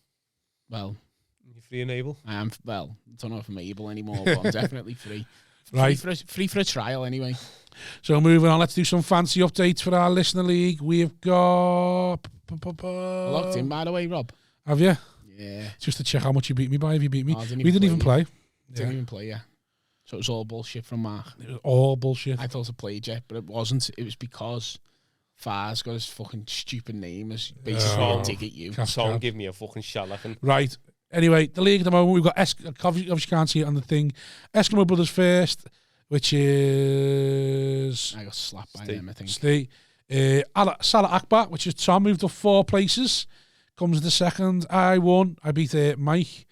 Well, you're free and able. I am. Well, I don't know if I'm able anymore, but I'm definitely free. Right. Free for a trial anyway. So moving on, let's do some fancy updates for our listener league. We've got locked in, by the way, Rob. Have you? Yeah. Just to check how much you beat me by. Have you beat me? Oh, we didn't even play. Didn't even play, yeah. So it was all bullshit from Mark. It was all bullshit. I thought I played you, but it wasn't. It was because Far's got his fucking stupid name as basically a dig at you. Can't give me a fucking shallacking. Right. Anyway, the league at the moment, we've got obviously can't see it on the thing. Eskimo Brothers first, which is... I got slapped by them, I think. Salah Akbar, which is Tom, moved up 4 places. Comes the second. I won. I beat Mike.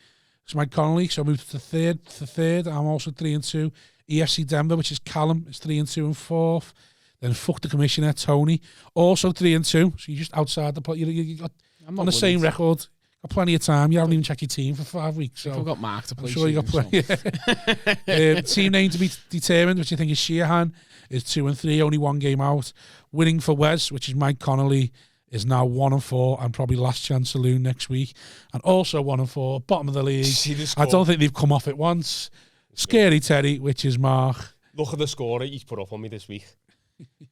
It's Mike Connolly, so I moved to third. I'm also 3-2. EFC Denver, which is Callum, is 3-2 and 4th. Then fuck the commissioner, Tony, also 3-2. So you're just outside the play. You got on the same record. Got plenty of time. You haven't even checked your team for 5 weeks. So I've got Mark to play. I'm sure you got plenty. Team name to be determined, which I think is Sheehan, is 2-3, only 1 game out. Winning for Wes, which is Mike Connolly, is now 1-4 and probably last chance saloon next week. And also 1-4, bottom of the league. I don't think they've come off it once. Scary Teddy, which is Mark. Look at the score he's put up on me this week.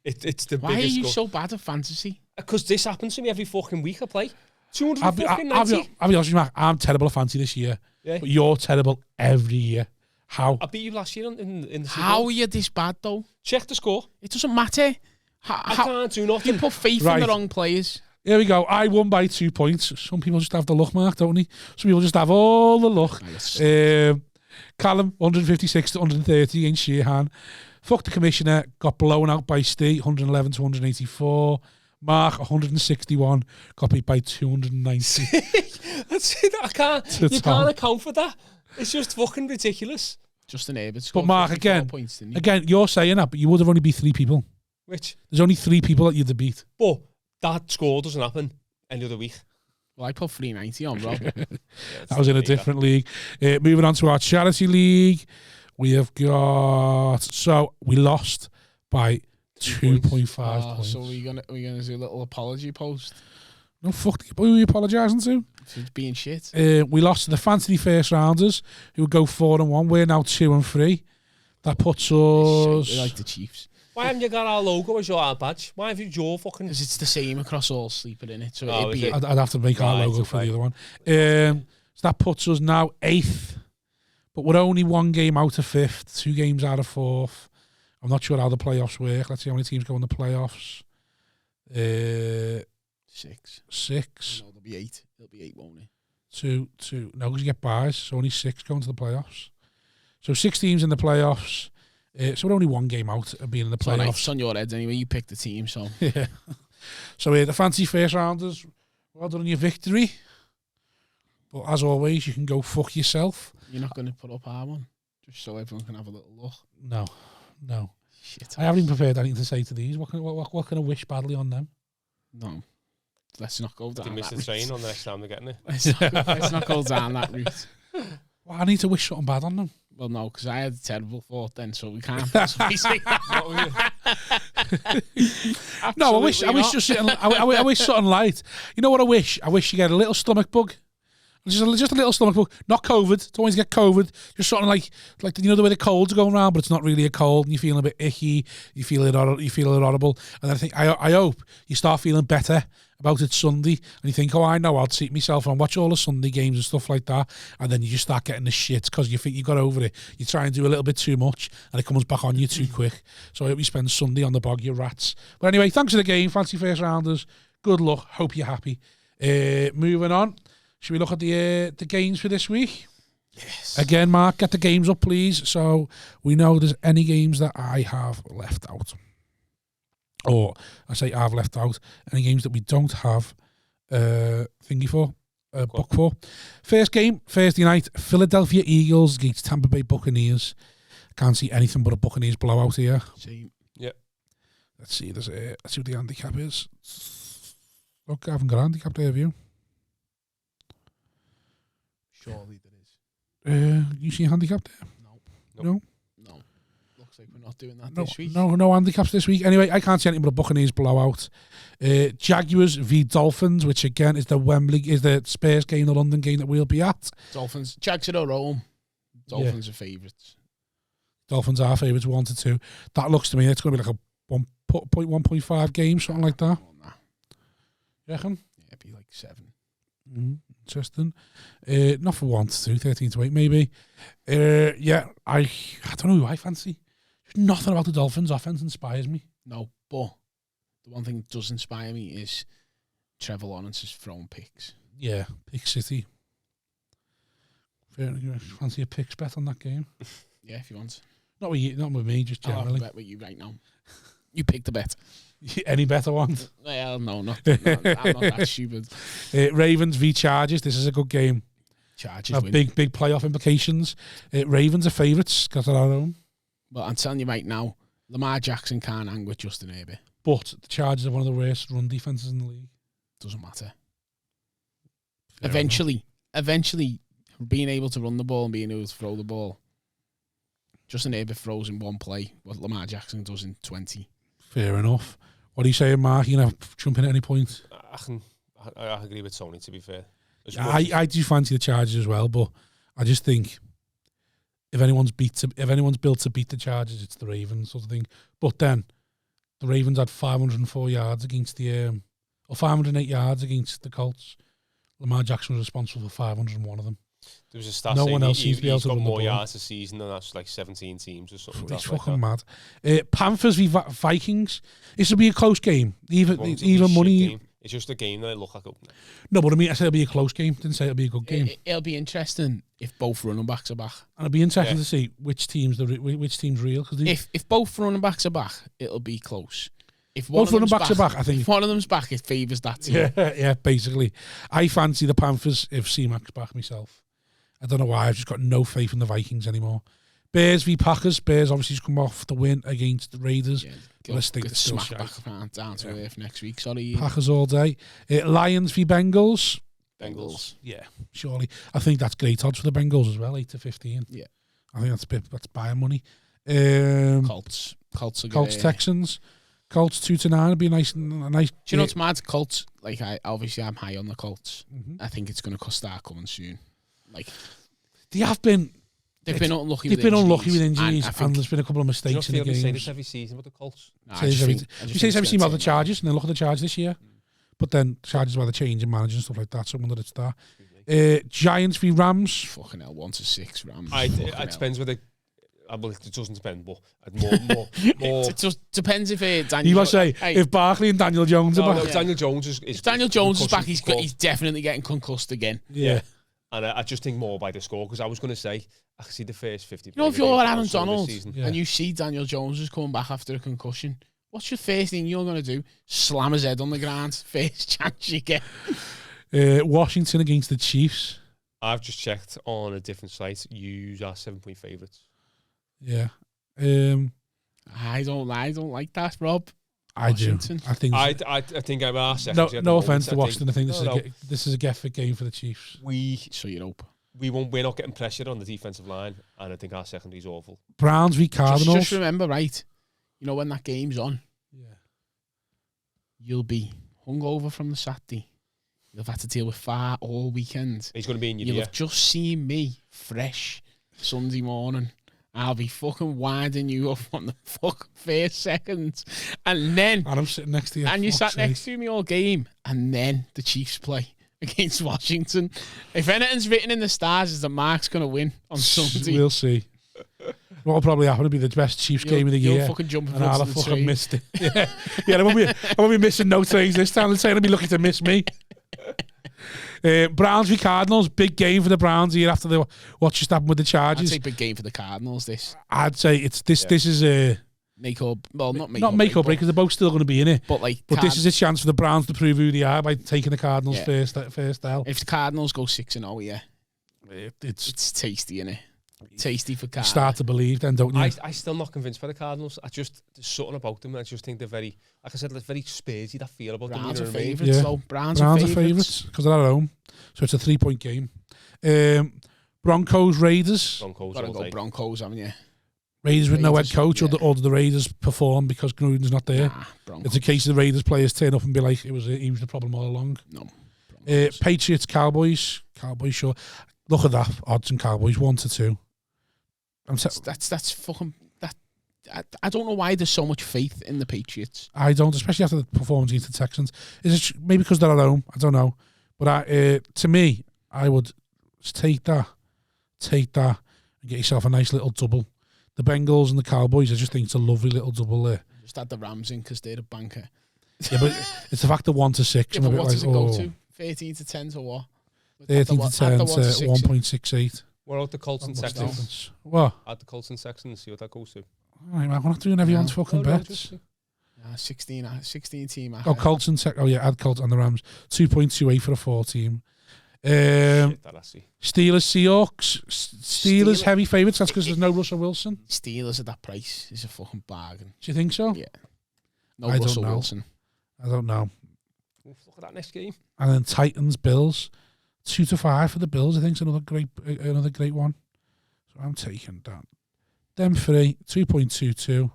It's the Why biggest are you score. so bad at fantasy? Because this happens to me every fucking week I play. 290. I'll be honest with you, Mark. I'm terrible at fantasy this year. Yeah. But you're terrible every year. How? I beat you last year in the How are you this bad, though? Check the score. It doesn't matter. I can't do nothing. You put faith in the wrong players. Here we go. I won by 2 points. Some people just have the luck, Mark, don't they? Some people just have all the luck. Callum, 156 to 130 against Sheehan. Fuck the commissioner. Got blown out by Steve, 111 to 184. Mark, 161. Got beat by 290. That's it. You can't account for that. It's just fucking ridiculous. Justin Herbert. But Mark, again, you're saying that, but you would have only beat 3 people. Which? There's only 3 people that you'd have beat. But that score doesn't happen any other week. Well, I put 390 on, Rob. That was in a different league. Moving on to our charity league, we have got. So we lost by 2.5 points. So we're gonna do a little apology post. No, fuck. Who are we apologising to? For being shit. We lost to the fantasy first rounders, who would go 4-1. We're now 2-3. That puts us. They like the Chiefs. Why haven't you got our logo as your badge? Why have you your fucking... Because it's the same across all sleeper, innit? So Oh, it'd is be... it? I'd have to make our logo for the other one. So that puts us now 8th. But we're only 1 game out of 5th, 2 games out of 4th. I'm not sure how the playoffs work. Let's see how many teams go in the playoffs. 6. 6. No, there'll be 8. It'll be 8, won't it? 2. No, because you get buys, so only 6 going to the playoffs. So 6 teams in the playoffs. So we're only 1 game out of being in the playoffs. Right, it's on your head anyway. You picked the team, so... Yeah. So the fancy first rounders, well done on your victory. But as always, you can go fuck yourself. You're not going to put up our one? Just so everyone can have a little look? No. Shit. I haven't even prepared anything to say to these. What can I wish badly on them? No. Let's not go down They missed that the train route. on the next time they're getting it. Let's not go down that route. Well, I need to wish something bad on them. Well, no, because I had a terrible thought then, so we can't possibly say that. No, I wish just something. I wish something light. You know what I wish? I wish you get a little stomach bug. Just a little stomach bug. Not COVID. Don't always get COVID. Just something like you know the way the colds are going around, but it's not really a cold, and you're feeling a bit icky. You feel it horrible. And then I hope you start feeling better about it Sunday, and you think, oh, I know, I'll treat myself and watch all the Sunday games and stuff like that, and then you just start getting the shit because you think you got over it. You try and do a little bit too much, and it comes back on you too quick. So I hope you spend Sunday on the bog, you rats. But anyway, thanks for the game, fancy first rounders. Good luck. Hope you're happy. Moving on. Should we look at the games for this week? Yes. Again, Mark, get the games up, please, so we know there's any games that I have left out. Or, I say I've left out, any games that we don't have book for. First game, Thursday night, Philadelphia Eagles against Tampa Bay Buccaneers. Can't see anything but a Buccaneers blowout here. Same. Yeah. Let's see what the handicap is. Look, I haven't got a handicap there, have you? Surely there is. You see a handicap there? No. Looks like we're not doing that this week. No handicaps this week. Anyway, I can't see anything but a Buccaneers blowout. Jaguars V Dolphins, which again is the Spurs game, the London game that we'll be at. Dolphins. Jags are at home. Dolphins are favourites. Dolphins are favourites 1-2. That looks to me it's going to be like a 1.5 game, something like that. Oh, nah. You reckon? Yeah, it'd be like 7. Interesting. Not for 1-2, 13-8 maybe. I don't know who I fancy. There's nothing about the Dolphins offense inspires me. No, but the one thing that does inspire me is Trevor Lawrence is throwing picks. Yeah, Pick City. Fancy a picks bet on that game? Yeah, if you want. Not with you, not with me, just generally. I'll bet with you right now. You pick the bet. Any better ones? Well, no, I'm not that stupid. Ravens v Chargers. This is a good game. Chargers win. Big playoff implications. Ravens are favourites because they're at home. Well, I'm telling you right now, Lamar Jackson can't hang with Justin Herbert. But the Chargers are one of the worst run defences in the league. Doesn't matter. Eventually, being able to run the ball and being able to throw the ball, Justin Herbert throws in one play what Lamar Jackson does in 20. Fair enough. What are you saying, Mark? You know, jump in at any point? I agree with Tony, to be fair. I do fancy the Chargers as well, but I just think if anyone's built to beat the Chargers, it's the Ravens sort of thing. But then the Ravens had 504 yards against or 508 yards against the Colts. Lamar Jackson was responsible for 501 of them. There was a stat no saying one else seems to be able to got run more the ball. yards this season than that's like 17 teams or something. It's fucking mad. Panthers v Vikings. This will be a close game. Even money. Game. It's just a game that I look like. No, but I said it'll be a close game. Didn't say it'll be a good game. It'll be interesting if both running backs are back. And it'll be interesting to see which team's real. If both running backs are back, it'll be close. If both running backs are back, I think. If one of them's back, it favours that team. Yeah, basically. I fancy the Panthers if C-Mac's back myself. I don't know why. I've just got no faith in the Vikings anymore. Bears v Packers. Bears obviously just come off the win against the Raiders. Yeah, Let's think still smack back down to earth next week. Sorry. Packers all day. Lions v Bengals. Bengals. Yeah, surely. I think that's great odds for the Bengals as well, 8-15. Yeah. I think that's buying money. Colts. Colts Texans. Colts 2-9 would be a nice. Do you know what's mad? Colts, like I'm high on the Colts. I think it's going to start coming soon. Like they've been unlucky. They've been unlucky with injuries, and there's been a couple of mistakes in the games. You say this every season with the Colts. You say this every season about the Chargers, and then look at the Chargers this year. But then Chargers by the change in manager and stuff like that. So I wonder it's that. Giants v Rams. Fucking hell, 1-6 Rams. It depends whether. Well, it doesn't depend, but more. It just depends if Daniel. You must say if Barkley and Daniel Jones are back. No, Daniel Jones is. If Daniel Jones is back, he's definitely getting concussed again. Yeah. And I just think more by the score, because I was going to say I can see the first 50. You know, if you're Aaron Donald and you see Daniel Jones is coming back after a concussion, what's your first thing you're going to do? Slam his head on the ground. First chance you get. Washington against the Chiefs. I've just checked on a different site. Use our 7-point favourites. Yeah. I don't like that, Rob. Washington. Do. I think. I think I'm our second. No offense to Washington. I think this is a get-fit game for the Chiefs. So you hope. We're not getting pressured on the defensive line, and I think our secondary is awful. Browns v Cardinals. Just remember, right? You know when that game's on. Yeah. You'll be hungover from the Saturday. You'll have had to deal with fire all weekend. He's going to be in your You'll ear. have just seen me fresh Sunday morning. I'll be fucking winding you up on the first seconds. And then... And I'm sitting next to you. And you sat next to me all game. And then the Chiefs play against Washington. If anything's written in the stars is that Mark's going to win on Sunday. We'll see. What will probably happen will be the best Chiefs game of the year. You'll fucking jump in and I'll front have of the fucking train. missed it. Yeah, I won't be missing no trains this time. They're be looking to miss me. Browns v Cardinals, big game for the Browns here after what just happened with the Chargers. I'd say big game for the Cardinals. I'd say it's this. Yeah. This is a make or not make or break because they're both still going to be in it. But this is a chance for the Browns to prove who they are by taking the Cardinals first out. If the Cardinals go 6-0, yeah, it's tasty, innit? Tasty for Cardinals. Start to believe, then, don't you? I'm still not convinced by the Cardinals. There's something about them. I just think they're very, like I said, very Spursy. That feel about Browns them. Browns are favourites, yeah. though. Browns are favourites because they're at home, so it's a 3-point game. Broncos Raiders. Gotta go Broncos, haven't you? Raiders with no head coach, or the Raiders perform because Gruden's not there. It's a case of the Raiders players turn up and be like, he was the problem all along. No. Patriots Cowboys. Cowboys, sure. Look at that odds and Cowboys 1-2. That's fucking that. I don't know why there's so much faith in the Patriots. I don't, especially after the performance against the Texans. Is it maybe because they're at home? I don't know. But to me, I would take that, and get yourself a nice little double. The Bengals and the Cowboys, I just think it's a lovely little double there. Just add the Rams in because they're a banker. Yeah, but it's the fact that 1-6. Yeah, but what does it go to? 13-10 to what? 13-10 to 1.68. What about the Colts and Texans? What? Add the Colts and Texans, see what that goes to. All right, man, we're not doing everyone's fucking bets. 16 team. Colts and Texans. Oh, yeah, add Colts and the Rams. 2.28 for a 4-team. Steelers, Seahawks. Steelers heavy favourites. That's because there's no Russell Wilson. Steelers at that price is a fucking bargain. Do you think so? Yeah. No Russell Wilson. I don't know. Look at that next game. And then Titans, Bills. 2-5 for the Bills. I think is another great one. So I'm taking that. Them three, 2.22.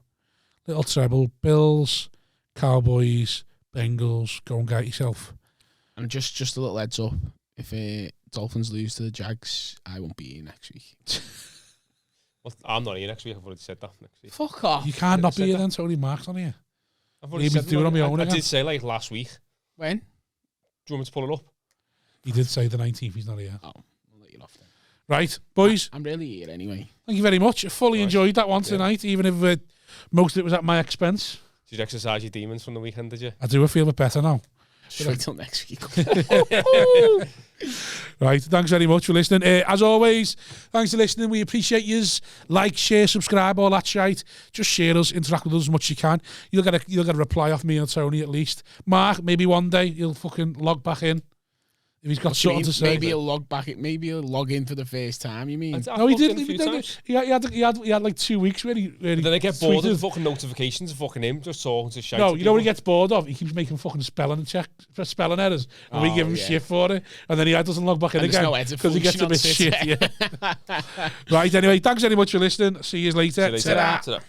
Little treble. Bills, Cowboys, Bengals. Go and get yourself. And just a little heads up. If Dolphins lose to the Jags, I won't be here next week. Well, I'm not here next week. I've already said that next week. Fuck off. You can't not be here then. Tony Mark's on here. I've already said do it on my own. I did say like last week. When? Do you want me to pull it up? He did say the 19th. He's not here. Oh, I'll let you off then. Right, boys. I'm really here anyway. Thank you very much. I fully enjoyed that one tonight, even if most of it was at my expense. Did you exercise your demons from the weekend, did you? I do. I feel a bit better now. Straight till next week. Right, thanks very much for listening. As always, thanks for listening. We appreciate yous. Like, share, subscribe, all that shite. Just share us, interact with us as much as you can. You'll get a reply off me and Tony at least. Mark, maybe one day you'll fucking log back in. If he's got something to say. Maybe he'll log back. Maybe he'll log in for the first time. You mean? No, he didn't. He had like 2 weeks where he then I get bored of the fucking notifications of fucking him just talking to shit. No, you know what he gets bored of? He keeps making fucking spelling errors, and we give him shit for it, and then he doesn't log back in again because he gets a bit shit. Yeah. Right. Anyway, thanks very much for listening. See you later. Ta-ra.